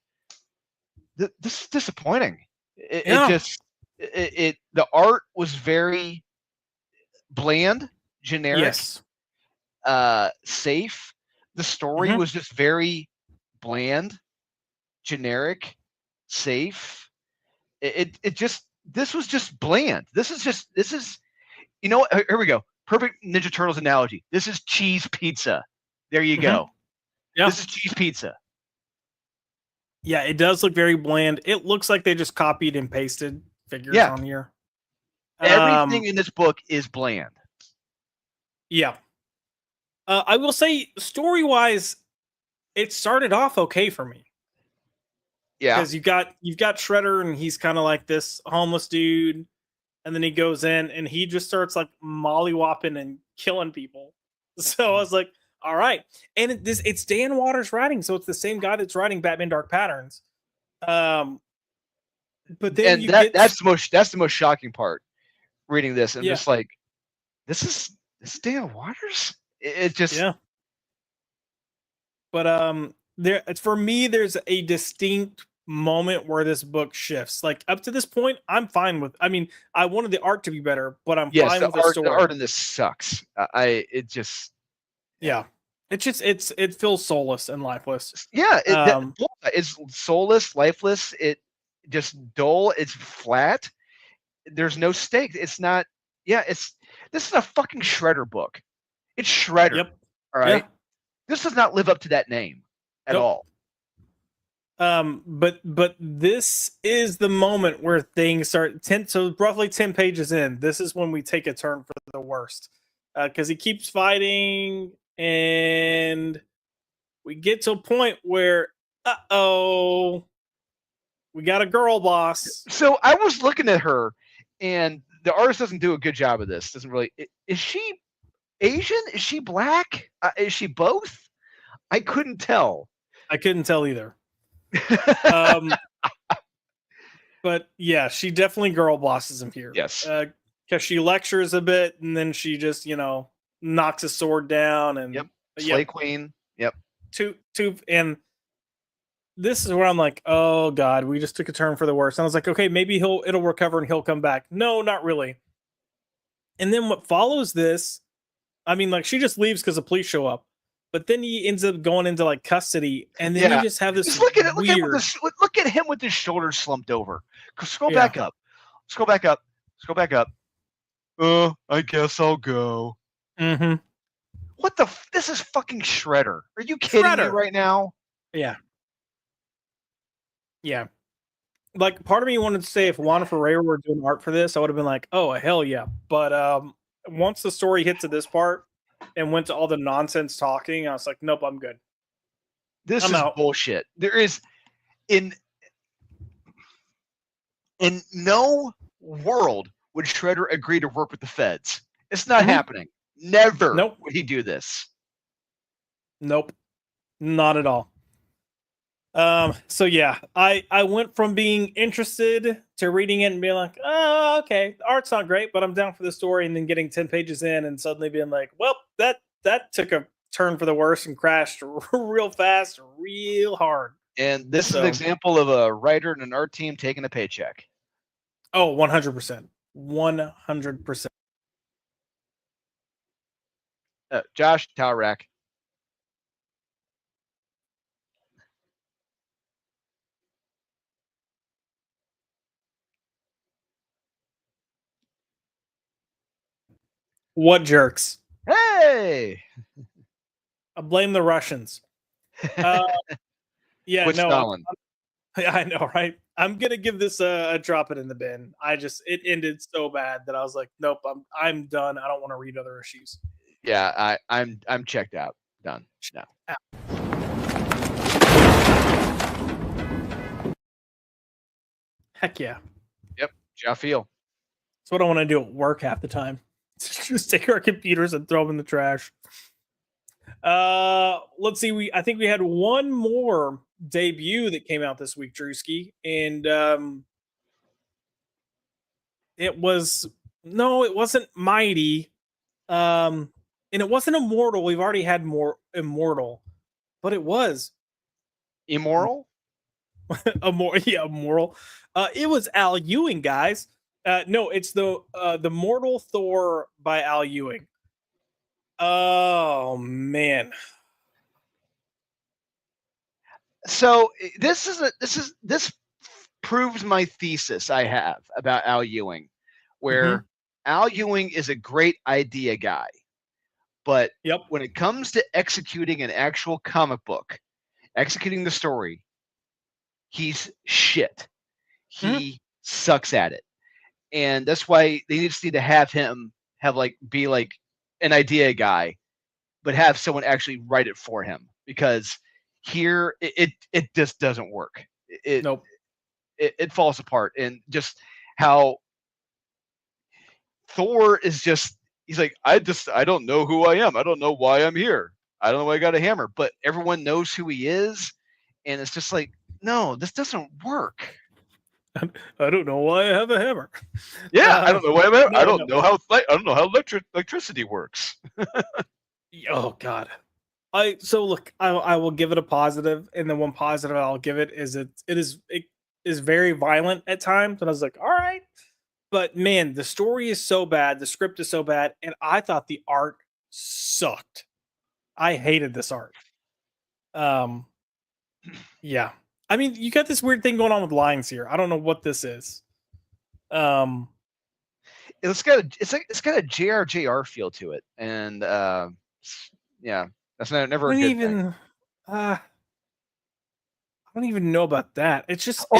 this is disappointing. It Yeah. just the art was very bland, generic, Yes. safe. The story Mhm. was just very bland, generic, safe. It just this was just bland. This is here we go. Perfect Ninja Turtles analogy. This is cheese pizza. There you Mhm. go. Yeah. This is cheese pizza. Yeah, it does look very bland. It looks like they just copied and pasted figures Yeah. on here. Everything in this book is bland. Yeah. I will say, story-wise, it started off okay for me Yeah. because you've got Shredder, and he's kind of like this homeless dude, and then he goes in and he just starts like mollywopping and killing people. So I was like, all right, and it's Dan Waters writing, so it's the same guy that's writing Batman Dark Patterns. Um, but then And you get that's the most shocking part reading this. I'm yeah, just like, this is Dan Waters? It just yeah. But there it's for me. There's a distinct moment where this book shifts. Like up to this point, I'm fine with. I mean, I wanted the art to be better, but I'm yes, fine with the the story. art in this sucks. It just Yeah, it's just it feels soulless and lifeless. yeah, Um, it's soulless, lifeless. It just dull. It's flat. There's no stakes. It's not. Yeah, this is a fucking Shredder book. It's Shredder. yep, All yeah, right. This does not live up to that name at nope. all. But this is the moment where things start 10. So roughly 10 pages in, this is when we take a turn for the worst. Because he keeps fighting, and we get to a point where, we got a girl boss. So I was looking at her, and the artist doesn't do a good job of this. Doesn't really. Is she Asian? Is she black? Is she both? I couldn't tell. I couldn't tell either. Um, but yeah, she definitely girl bosses him here. Yes. Because she lectures a bit, and then she just knocks his sword down, and Yep. yeah, Slay Queen. Yep. two, and this is where I'm like, oh god, we just took a turn for the worse. And I was like, okay, maybe it'll recover and he'll come back. No, not really. And then what follows this, I mean, like she just leaves because the police show up, but then he ends up going into like custody, and then you Yeah. just have this Just look at it. weird. Look at him with his shoulders slumped over. Scroll Yeah. back up. Scroll back up. Scroll back up. I guess I'll go. Mm-hmm. What the? This is fucking Shredder. Are you kidding me Shredder. right now? Yeah. Yeah. Like part of me wanted to say if Juan Ferreira were doing art for this, I would have been like, oh hell yeah. But once the story hit to this part and went to all the nonsense talking, I was like, nope, I'm good. This I'm is out. bullshit. There is in no world would Shredder agree to work with the feds. It's not happening. Never Nope. would he do this. Nope. Not at all. So yeah, I went from being interested to reading it and being like, oh, okay, the art's not great, but I'm down for the story, and then getting 10 pages in and suddenly being like, well, that took a turn for the worse and crashed real fast, real hard. And this is an example of a writer and an art team taking a paycheck. Oh, 100%. 100%. Josh, tower rack. What jerks? Hey! I blame the Russians. Yeah, Quit no, Stalin. I know, right? I'm gonna give this a drop it in the bin. It ended so bad that I was like, nope, I'm done. I don't want to read other issues. Yeah, I'm checked out. Done. No. Heck yeah. Yep. How I feel. That's what I want to do at work half the time. Just take our computers and throw them in the trash. Let's see. I think we had one more debut that came out this week, Drewski, and it wasn't Mighty. And it wasn't Immortal. We've already had more Immortal, but it was Immoral? Immortal. It was Al Ewing, guys. No, it's the Mortal Thor by Al Ewing. Oh man. So this proves my thesis I have about Al Ewing, where Al Ewing is a great idea guy, but Yep. when it comes to executing an actual comic book, executing the story, he's shit. He sucks at it, and that's why they just need to have him be like an idea guy, but have someone actually write it for him, because here it just doesn't work. Nope. It falls apart, and just how Thor is just, he's like, I don't know who I am. I don't know why I'm here. I don't know why I got a hammer, but everyone knows who he is, and it's just like, no, this doesn't work. I don't know why I have a hammer. Yeah, I don't know why I'm here. No, I don't know how electricity works. Oh God. Look, I will give it a positive, and the one positive I'll give it is very violent at times, and I was like, all right. But man, the story is so bad, the script is so bad, and I thought the art sucked. I hated this art. Yeah. I mean, you got this weird thing going on with lines here. I don't know what this is. It's got a JRJR feel to it, and yeah, that's never a good thing. I don't even know about that. It's just I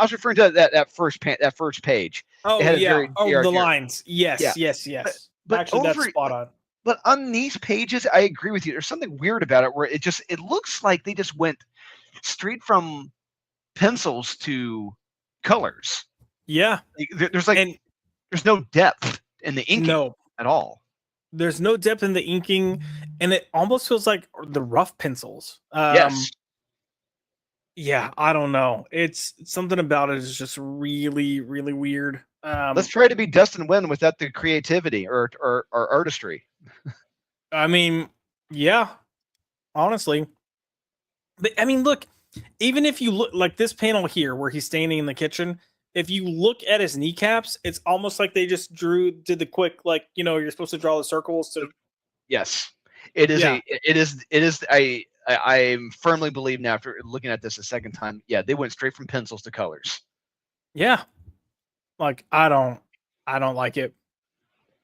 was referring to that first page. Oh it had yeah. The JRJR. lines. Yes, Yeah. yes. But Actually, that's spot on. But on these pages, I agree with you. There's something weird about it, where it looks like they just went straight from pencils to colors. Yeah. There's no depth in the inking at all. There's no depth in the inking, and it almost feels like the rough pencils. Yes. Yeah, I don't know. It's something about it is just really, really weird. Let's try to be Dustin Wynn without the creativity or artistry. I mean, yeah, honestly. But I mean, look, even if you look like this panel here where he's standing in the kitchen, if you look at his kneecaps, it's almost like they just did the quick, like, you're supposed to draw the circles to. Yes, it is. I firmly believe now, after looking at this a second time, yeah, they went straight from pencils to colors. Yeah. Like, I don't like it.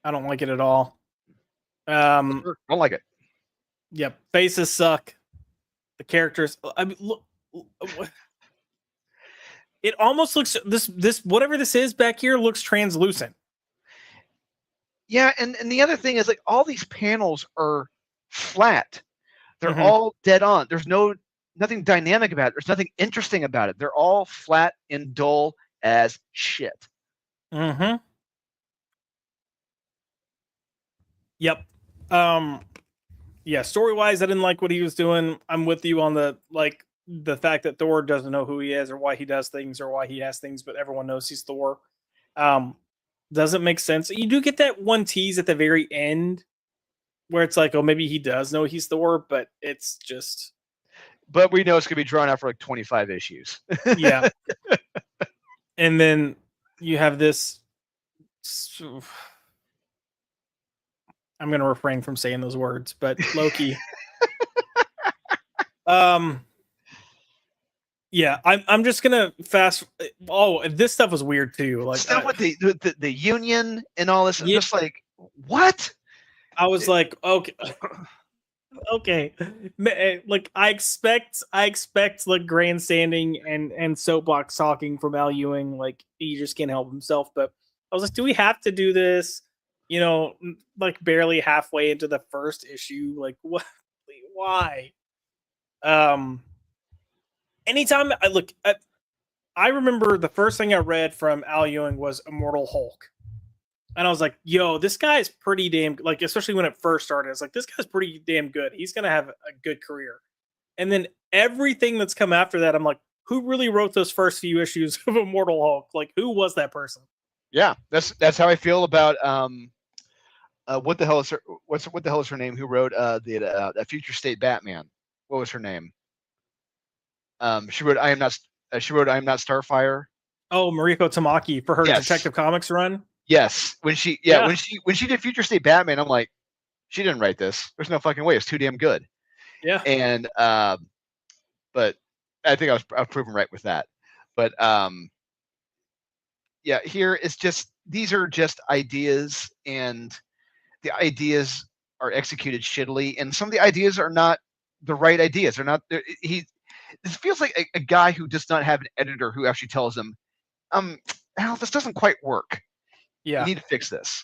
I don't like it at all. I don't like it. Yep. Faces suck. The characters, I mean, look, it almost looks, this whatever this is back here looks translucent. Yeah, and the other thing is, like, all these panels are flat. They're all dead on. There's nothing dynamic about it. There's nothing interesting about it. They're all flat and dull as shit. Yep. Yeah, story-wise, I didn't like what he was doing. I'm with you on the fact that Thor doesn't know who he is or why he does things or why he has things, but everyone knows he's Thor. Doesn't make sense. You do get that one tease at the very end where it's like, oh, maybe he does know he's Thor, but it's just. But we know it's going to be drawn out for like 25 issues. Yeah. And then you have this. I'm going to refrain from saying those words, but Loki. Yeah, I'm just gonna fast. Oh, this stuff was weird too. Like stuff with the union and all this. I'm just like, what? I was like, okay, okay. Like I expect like grandstanding and soapbox talking from Al Ewing. Like he just can't help himself. But I was like, do we have to do this? Like barely halfway into the first issue. Like what? Why? Anytime I look at, I remember the first thing I read from Al Ewing was Immortal Hulk. And I was like, yo, this guy is pretty damn, like, especially when it first started, it's like, this guy's pretty damn good. He's going to have a good career. And then everything that's come after that, I'm like, who really wrote those first few issues of Immortal Hulk? Like, who was that person? Yeah, that's how I feel about what the hell is her? What the hell is her name? Who wrote the Future State Batman? What was her name? She wrote I am not. She wrote I am not Starfire. Oh, Mariko Tamaki for her Yes. Detective Comics run. Yes, when she Yeah. when she did Future State Batman, I'm like, she didn't write this. There's no fucking way. It's too damn good. Yeah. And but I think I was proven right with that. But yeah, here it's just these are just ideas, and the ideas are executed shittily, and some of the ideas are not the right ideas. They're not. He. This feels like a guy who does not have an editor who actually tells him, Al, this doesn't quite work. You Yeah. need to fix this.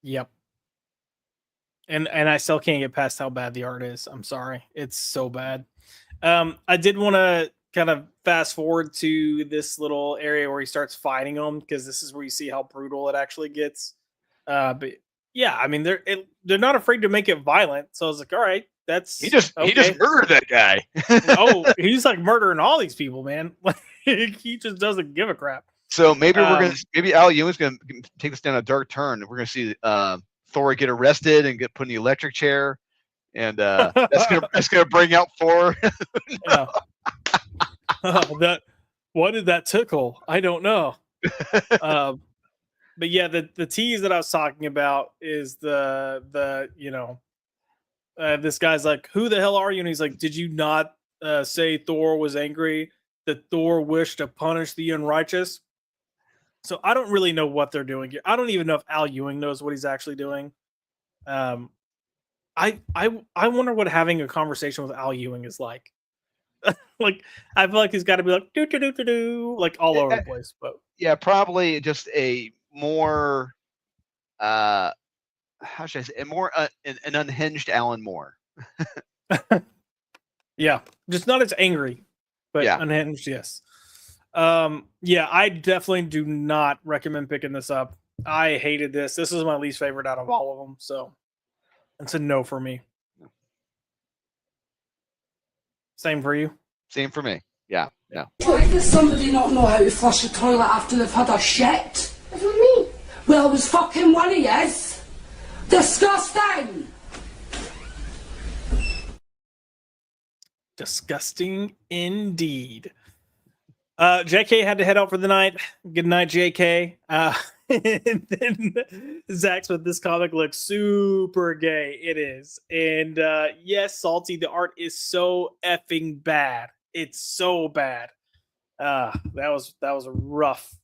Yep. And I still can't get past how bad the art is. I'm sorry. It's so bad. I did want to kind of fast forward to this little area where he starts fighting them, because this is where you see how brutal it actually gets. But yeah, I mean they're not afraid to make it violent. So I was like, all right, that's He just murdered that guy. Oh, he's like murdering all these people, man. Like he just doesn't give a crap. So maybe maybe Al Ewing's gonna take us down a dark turn. We're gonna see Thor get arrested and get put in the electric chair, and that's gonna bring out Thor. Yeah. What did that tickle? I don't know. But yeah, the tease that I was talking about is the this guy's like, who the hell are you? And he's like, did you not say Thor was angry, that Thor wished to punish the unrighteous? So I don't really know what they're doing here. I don't even know if Al Ewing knows what he's actually doing. I wonder what having a conversation with Al Ewing is like. Like I feel like he's got to be like do do do do do, like all over the place. But yeah, probably just a more how should I say, a more an unhinged Alan Moore. yeah, just not as angry, but Yeah. unhinged. Yes. Yeah, I definitely do not recommend picking this up. I hated this. This is my least favorite out of all of them. So it's a no for me. Same for you. Same for me. Yeah. No. Why does somebody not know how to flush a toilet after they've had a shit? What do you mean? Well, it was fucking one of yous. Disgusting! Disgusting indeed. JK had to head out for the night. Good night, JK. And then Zach Smith, this comic looks super gay. It is. And yes, Salty, the art is so effing bad. It's so bad. That was rough.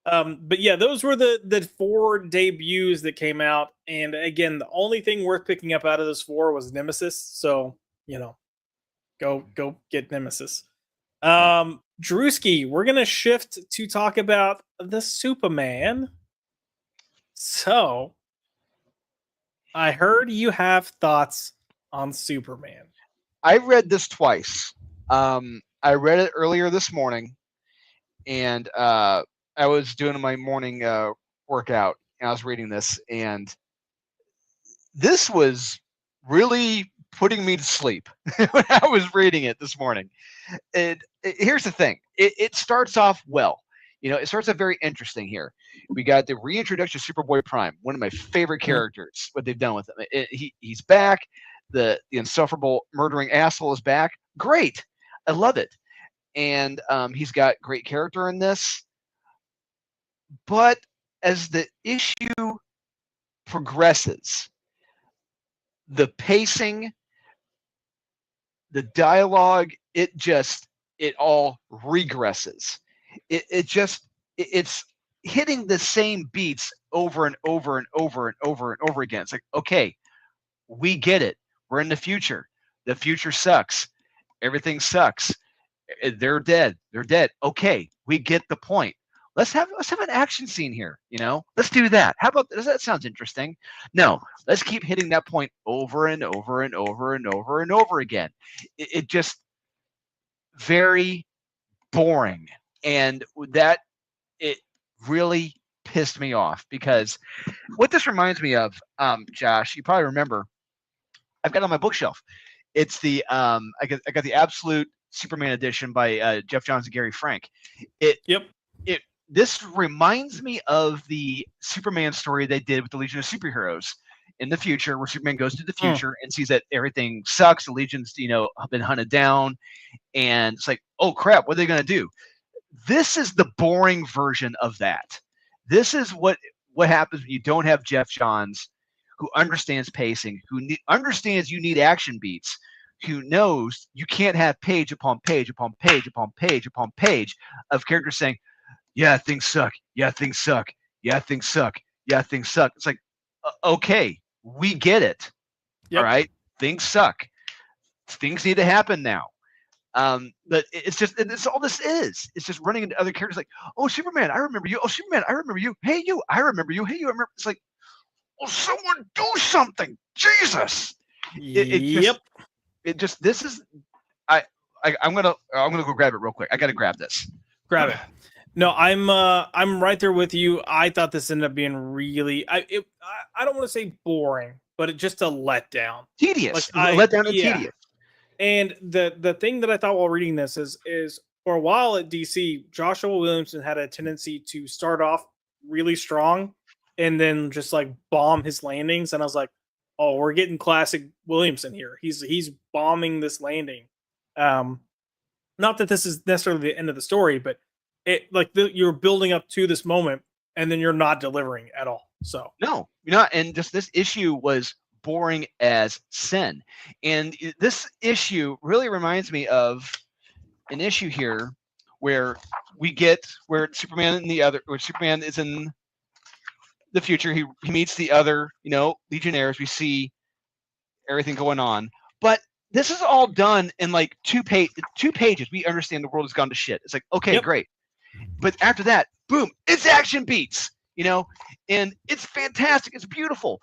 But yeah, those were the 4 debuts that came out. And again, the only thing worth picking up out of those 4 was Nemesis. So, go get Nemesis. Drewski, we're gonna shift to talk about the Superman. So I heard you have thoughts on Superman. I read this twice. I read it earlier this morning, and I was doing my morning workout, and I was reading this, and this was really putting me to sleep when I was reading it this morning. Here's the thing. It starts off well. It starts off very interesting here. We got the reintroduction of Superboy Prime, one of my favorite characters, what they've done with him. He's back. The insufferable murdering asshole is back. Great. I love it. And he's got great character in this. But as the issue progresses, the pacing, the dialogue, it all regresses. It's hitting the same beats over and over and over and over and over again. It's like, okay, we get it. We're in the future. The future sucks. Everything sucks. They're dead. They're dead. Okay, we get the point. Let's have an action scene here. Let's do that. How about that? Sounds interesting. No, let's keep hitting that point over and over and over and over and over again. It just very boring, and that it really pissed me off, because what this reminds me of, Josh, you probably remember, I've got it on my bookshelf. It's the I got the Absolute Superman edition by Jeff Johns and Gary Frank. It this reminds me of the Superman story they did with the Legion of Superheroes in the future, where Superman goes to the future and sees that everything sucks. The Legion's, have been hunted down, and it's like, oh crap, what are they going to do? This is the boring version of that. This is what happens when you don't have Jeff Johns, who understands pacing, who understands you need action beats, who knows you can't have page upon page upon page upon page upon page of characters saying, yeah, things suck. Yeah, things suck. Yeah, things suck. Yeah, things suck. It's like, okay, we get it. Yep. All right, things suck. Things need to happen now. But it's all this is. It's just running into other characters like, oh, Superman, I remember you. Oh, Superman, I remember you. Hey, you, I remember you. Hey, you, I remember. It's like, well, someone do something. Jesus. This is, I'm gonna go grab it real quick. I gotta grab this. Grab it. No, I'm right there with you. I thought this ended up being really, I don't want to say boring, but it just a letdown. Tedious. Letdown and tedious. And the thing that I thought while reading this is for a while at DC, Joshua Williamson had a tendency to start off really strong and then just like bomb his landings. And I was like, oh, we're getting classic Williamson here. He's bombing this landing. Not that this is necessarily the end of the story, but you're building up to this moment and then you're not delivering at all. So no, you're not. And just this issue was boring as sin. And this issue really reminds me of an issue here where Superman is in the future. He meets the other, Legionnaires. We see everything going on, but this is all done in like two pages. We understand the world has gone to shit. It's like, okay, great. But after that, boom, it's action beats, and it's fantastic. It's beautiful.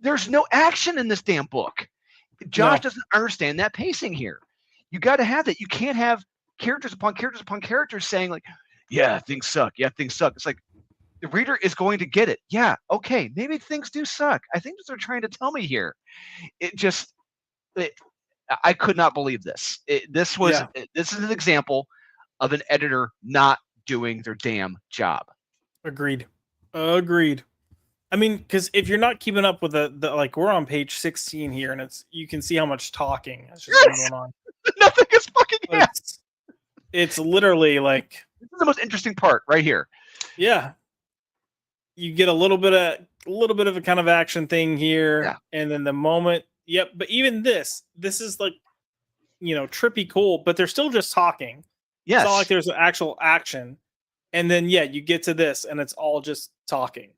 There's no action in this damn book. Josh doesn't understand that pacing here. You got to have that. You can't have characters upon characters upon characters saying like, yeah, things suck. Yeah, things suck. It's like the reader is going to get it. Yeah, okay, maybe things do suck. I think that's what they're trying to tell me here. I could not believe this. This is an example of an editor not doing their damn job. Agreed. I mean, because if you're not keeping up with the like, we're on page 16 here, and you can see how much talking has just been going on. Nothing is fucking happening. It's literally like, this is the most interesting part right here. Yeah, you get a little bit of a kind of action thing here, and then the moment. Yep, but even this is like, trippy cool, but they're still just talking. Yes. It's not like there's actual action. And then, you get to this and it's all just talking.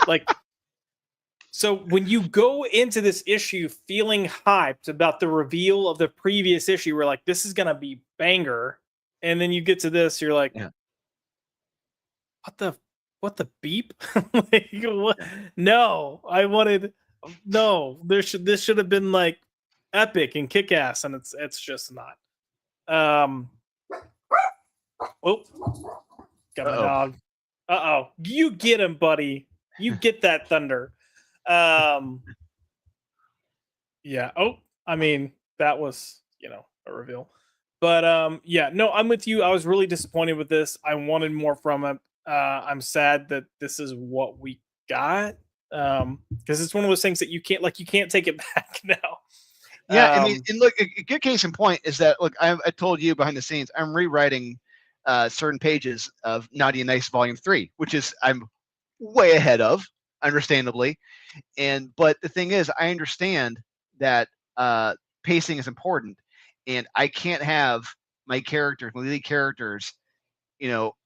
Like, so when you go into this issue feeling hyped about the reveal of the previous issue, we're like, this is going to be banger. And then you get to this, you're like, what the beep? Like, what? No, this should have been like epic and kick ass, and it's just not. Oh, got my dog. You get him, buddy. You get that thunder. Yeah. Oh, I mean, that was, a reveal. But no, I'm with you. I was really disappointed with this. I wanted more from it. I'm sad that this is what we got. Because it's one of those things that you can't take it back now. Yeah, I mean, and look, a good case in point is that, look, I told you behind the scenes, I'm rewriting certain pages of Naughty and Nice Volume 3, which is I'm way ahead of, understandably. But the thing is, I understand that pacing is important, and I can't have my lead characters,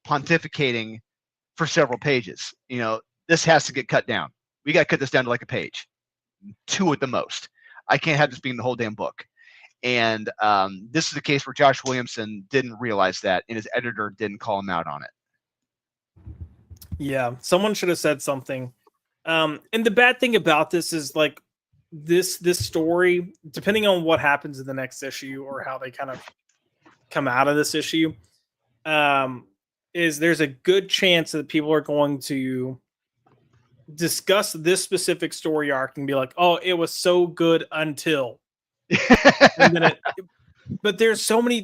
pontificating for several pages. This has to get cut down. We got to cut this down to like a page, 2 at the most. I can't have this being the whole damn book. And this is a case where Josh Williamson didn't realize that, and his editor didn't call him out on it. Yeah, someone should have said something. And the bad thing about this is, like, this story, depending on what happens in the next issue or how they kind of come out of this issue, is there's a good chance that people are going to discuss this specific story arc and be like, oh, it was so good until, and then it. But there's so many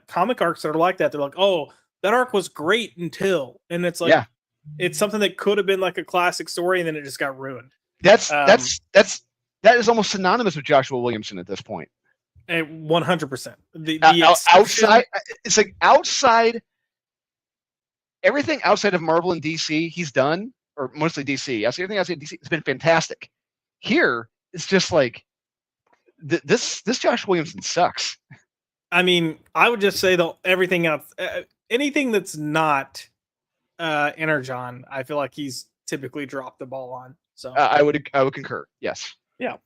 comic arcs that are like that. They're like, oh, that arc was great until, and it's like, Yeah. it's something that could have been like a classic story, and then it just got ruined. That is almost synonymous with Joshua Williamson at this point. 100%. The Outside, it's like outside everything outside of Marvel and DC, he's done, or mostly DC. Everything outside DC has been fantastic. Here, it's just like this Josh Williamson sucks. I mean, I would just say though, everything else, anything that's not Energon, I feel like he's typically dropped the ball on. So I would concur. Yes. Yeah.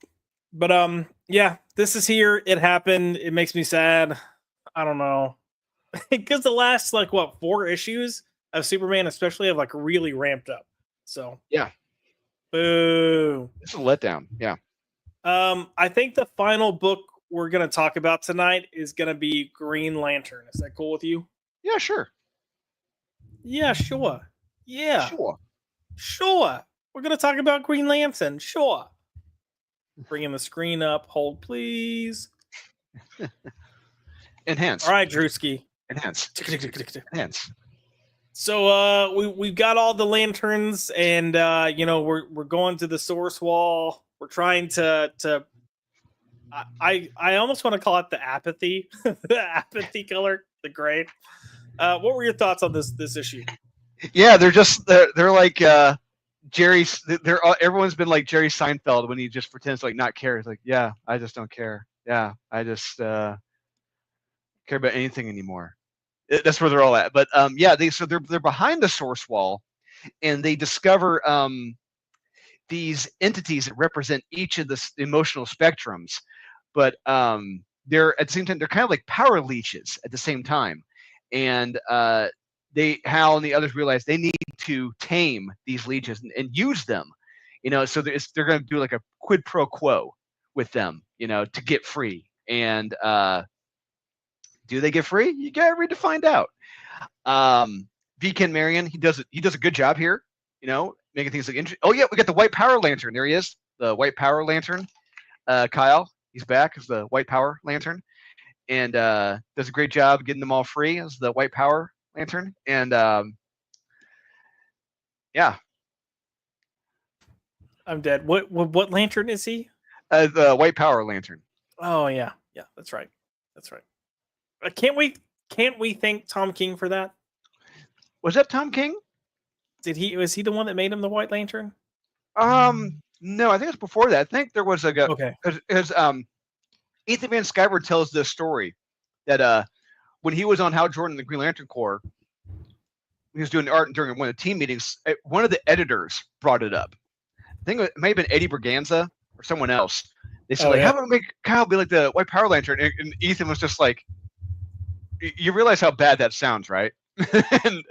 But yeah, this is here. It happened. It makes me sad. I don't know. Because the last 4 issues of Superman especially have really ramped up. So yeah. Boo. It's a letdown. Yeah. I think the final book we're gonna talk about tonight is gonna be Green Lantern. Is that cool with you? Yeah, sure. Yeah, sure. Yeah. Sure. Sure. We're gonna talk about Green Lantern. Sure. Bringing the screen up. Hold, please. Enhance. All right, Drewski. Enhance. Enhance. So we've got all the lanterns, and we're going to the source wall. We're trying to I almost want to call it the apathy, the apathy color, the gray. What were your thoughts on this issue? Yeah, they're like Jerry's. Everyone's been like Jerry Seinfeld when he just pretends to not care. He's like, yeah, I just don't care. Yeah, I just care about anything anymore. That's where they're all at. But yeah, they're behind the source wall, and they discover these entities that represent each of the emotional spectrums. But they're at the same time they're kind of like power leeches at the same time, and Hal and the others realize they need to tame these leeches and use them, so they're going to do like a quid pro quo with them, to get free. And do they get free? You gotta read to find out. V. Ken Marion, he does a good job here, making things like interesting. Oh yeah, we got the White Power Lantern. There he is, the White Power Lantern. Kyle, he's back as the White Power Lantern, and does a great job getting them all free as the White Power Lantern. And yeah, I'm dead. What lantern is he? The White Power Lantern. Oh yeah, that's right. Can't we thank Tom King for that? Was that Tom King? Was he the one that made him the White Lantern? No, I think it's before that. I think there was okay. Because Ethan Van Sciver tells this story that when he was on Hal Jordan, the Green Lantern Corps, he was doing art during one of the team meetings. One of the editors brought it up. I think it may have been Eddie Berganza or someone else. They said, how about we make Kyle be like the White Power Lantern? And Ethan was just like, you realize how bad that sounds, right? and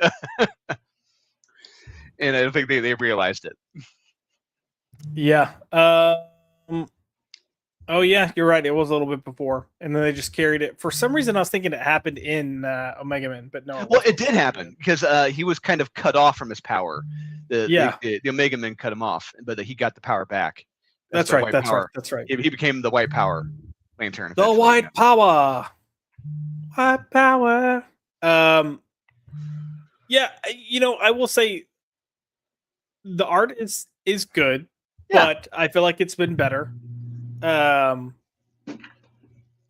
I don't think they realized it. Yeah. Oh yeah, you're right. It was a little bit before, and then they just carried it. For some reason, I was thinking it happened in Omega Man, but no. Well, it did happen because he was kind of cut off from his power. The Omega Man cut him off, but he got the power back. That's right. That's right. He became the White Power Lantern. The White Power. White Power. Yeah, I will say the art is good, but I feel like it's been better. And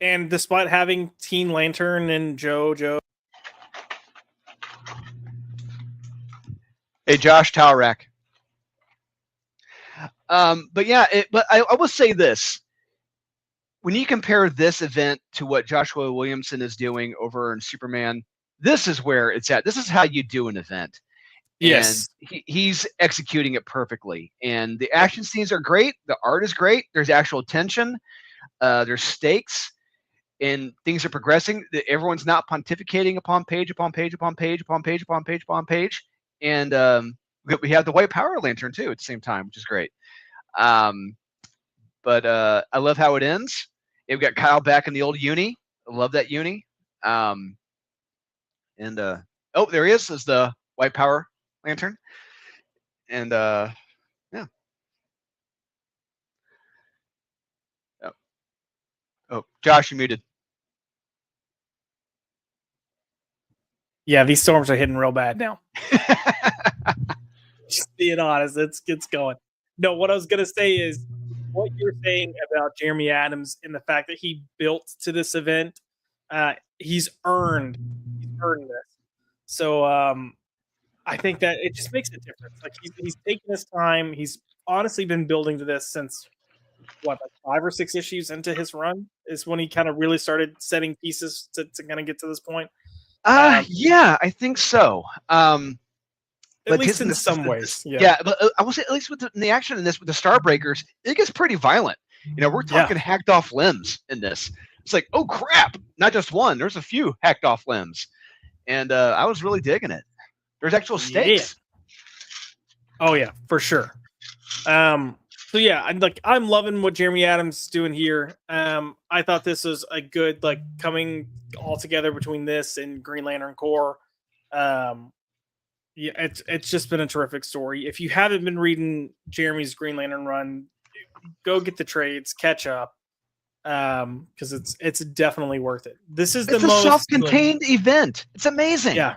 despite having Teen Lantern and JoJo. Hey, Josh Towerack. But yeah, but I will say this. When you compare this event to what Joshua Williamson is doing over in Superman, this is where it's at. This is how you do an event. Yes. And he's executing it perfectly. And the action scenes are great. The art is great. There's actual tension. There's stakes. And things are progressing. Everyone's not pontificating upon page upon page upon page upon page upon page upon page. And we have the White Power Lantern, too, at the same time, which is great. But I love how it ends. We've got Kyle back in the old uni. I love that uni. Oh, there he is the White Power Lantern. And yeah. Oh, Josh, you muted. Yeah, these storms are hitting real bad now. Just being honest, it's going. No, what I was gonna say is what you're saying about Jeremy Adams and the fact that he built to this event. He's earned this. So I think that it just makes a difference. Like he's taken his time. He's honestly been building to this since what, like 5 or 6 issues into his run is when he kind of really started setting pieces to kind of get to this point. Yeah, I think so. At least in some ways. Yeah, but I will say at least with the action in this with the Starbreakers, it gets pretty violent. We're talking hacked off limbs in this. It's like, oh crap, not just one. There's a few hacked off limbs, and I was really digging it. There's actual stakes. Yeah. Oh yeah, for sure. So yeah, I'm loving what Jeremy Adams is doing here. I thought this was a good coming all together between this and Green Lantern Corps. Yeah, it's just been a terrific story. If you haven't been reading Jeremy's Green Lantern run, go get the trades, catch up, because it's definitely worth it. This is it's a most self-contained event. It's amazing. Yeah.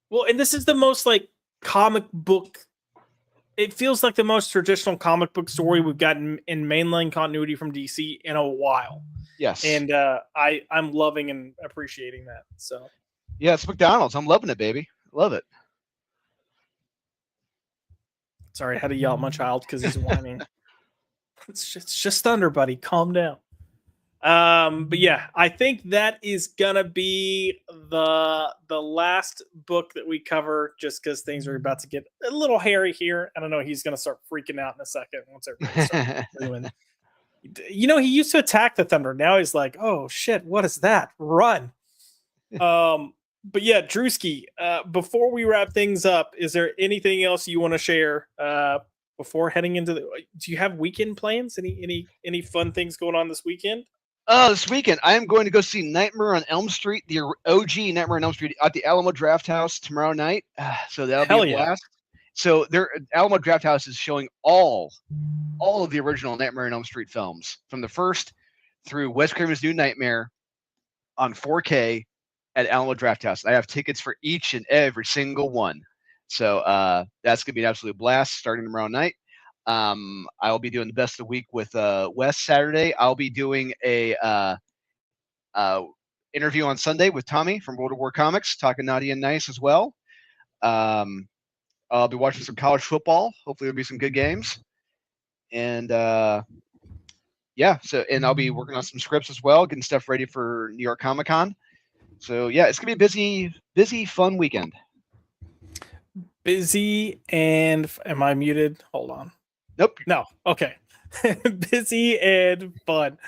Well, and this is the most comic book. It feels like the most traditional comic book story we've gotten in mainline continuity from DC in a while. Yes. And I'm loving and appreciating that. So. Yeah, it's McDonald's. I'm loving it, baby. Love it. Sorry, I had to yell at my child because he's whining. It's just thunder, buddy. Calm down. But yeah, I think that is gonna be the last book that we cover, just because things are about to get a little hairy here. I don't know. He's gonna start freaking out in a second once everybody starts doing. He used to attack the thunder. Now he's like, oh shit, what is that? Run. But yeah, Drewski, before we wrap things up, is there anything else you want to share before heading into do you have weekend plans? Any fun things going on this weekend? This weekend I am going to go see Nightmare on Elm Street, the OG Nightmare on Elm Street at the Alamo Draft House tomorrow night. So that'll be a blast. So Alamo Draft House is showing all of the original Nightmare on Elm Street films from the first through Wes Craven's New Nightmare on 4K at Alamo Draft House. I have tickets for each and every single one. So that's going to be an absolute blast starting tomorrow night. I'll be doing the best of the week with Wes Saturday. I'll be doing a interview on Sunday with Tommy from World of War Comics, talking naughty and nice as well. I'll be watching some college football. Hopefully there'll be some good games. And yeah, and I'll be working on some scripts as well, getting stuff ready for New York Comic Con. So yeah, it's gonna be a busy, fun weekend. Busy and am I muted? Hold on. Nope. No. Okay. Busy and fun.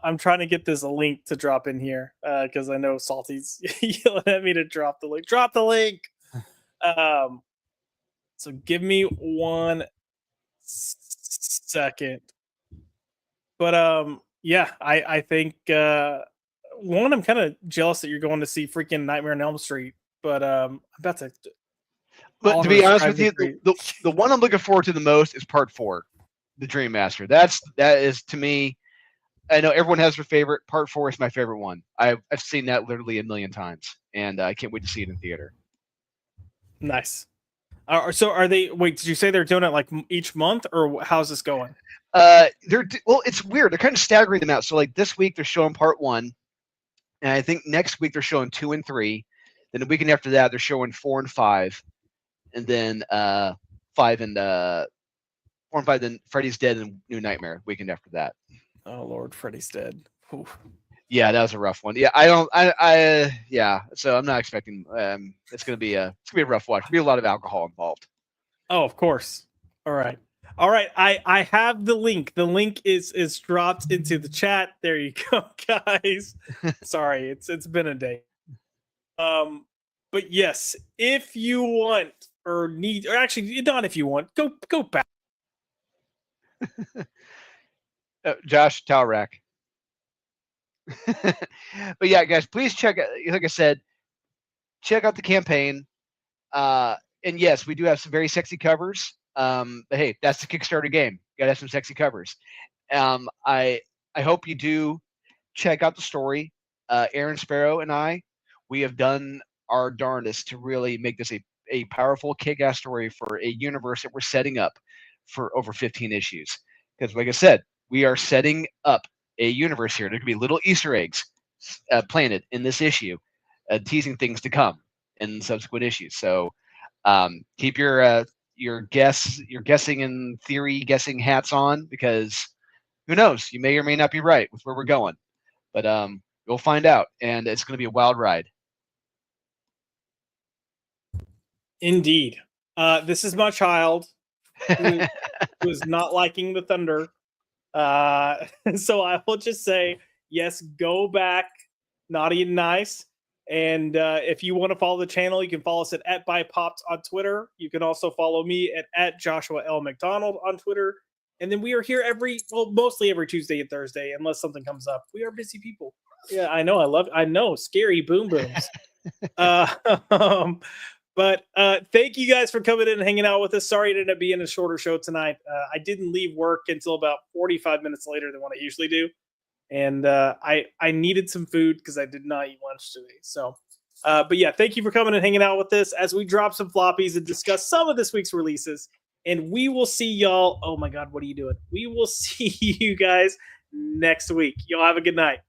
I'm trying to get this link to drop in here because I know Salty's yelling at me to drop the link. Drop the link. So give me 1 second. But yeah, I think one, I'm kind of jealous that you're going to see freaking Nightmare on Elm Street, but I'm about to. But to be honest with you, the one I'm looking forward to the most is Part 4, The Dream Master. That is to me. I know everyone has their favorite. Part 4 is my favorite one. I've seen that literally a million times, and I can't wait to see it in theater. Nice. So are they? Wait, did you say they're doing it each month, or how's this going? It's weird. They're kind of staggering them out. So this week they're showing Part 1, and I think next week they're showing 2 and 3. Then the weekend after that they're showing 4 and 5, and then 5 and 4 and 5. Then Freddy's Dead and New Nightmare weekend after that. Oh Lord, Freddy's Dead. Oof. Yeah, that was a rough one. Yeah, yeah. So I'm not expecting. It's gonna be a rough watch. There'll be a lot of alcohol involved. Oh, of course. All right. I have the link. The link is dropped into the chat. There you go, guys. Sorry, it's been a day. But yes, if you want or need, or actually not if you want, go back. Josh, towel rack. But yeah, guys, please check out, like I said, check out the campaign. And yes, we do have some very sexy covers. But hey, that's the Kickstarter game. You gotta have some sexy covers. I I hope you do check out the story. Aaron Sparrow and I, we have done our darndest to really make this a powerful kick-ass story for a universe that we're setting up for over 15 issues. Because, like I said, we are setting up a universe here. There could be little Easter eggs planted in this issue, teasing things to come in subsequent issues. So keep your guessing and theory guessing hats on, because who knows? You may or may not be right with where we're going. But we'll find out, and it's going to be a wild ride. Indeed. This is my child who is not liking the Thunder. So I will just say, yes, go back, naughty and nice. And if you want to follow the channel, you can follow us at @ByPops on Twitter. You can also follow me at Joshua L. McDonald on Twitter. And then we are here mostly every Tuesday and Thursday, unless something comes up. We are busy people. Yeah, I know. Scary boom booms. But thank you guys for coming in and hanging out with us. Sorry it ended up being a shorter show tonight. I didn't leave work until about 45 minutes later than what I usually do. And I needed some food because I did not eat lunch today. So, but yeah, thank you for coming and hanging out with us as we drop some floppies and discuss some of this week's releases. And we will see y'all. Oh my God, what are you doing? We will see you guys next week. Y'all have a good night.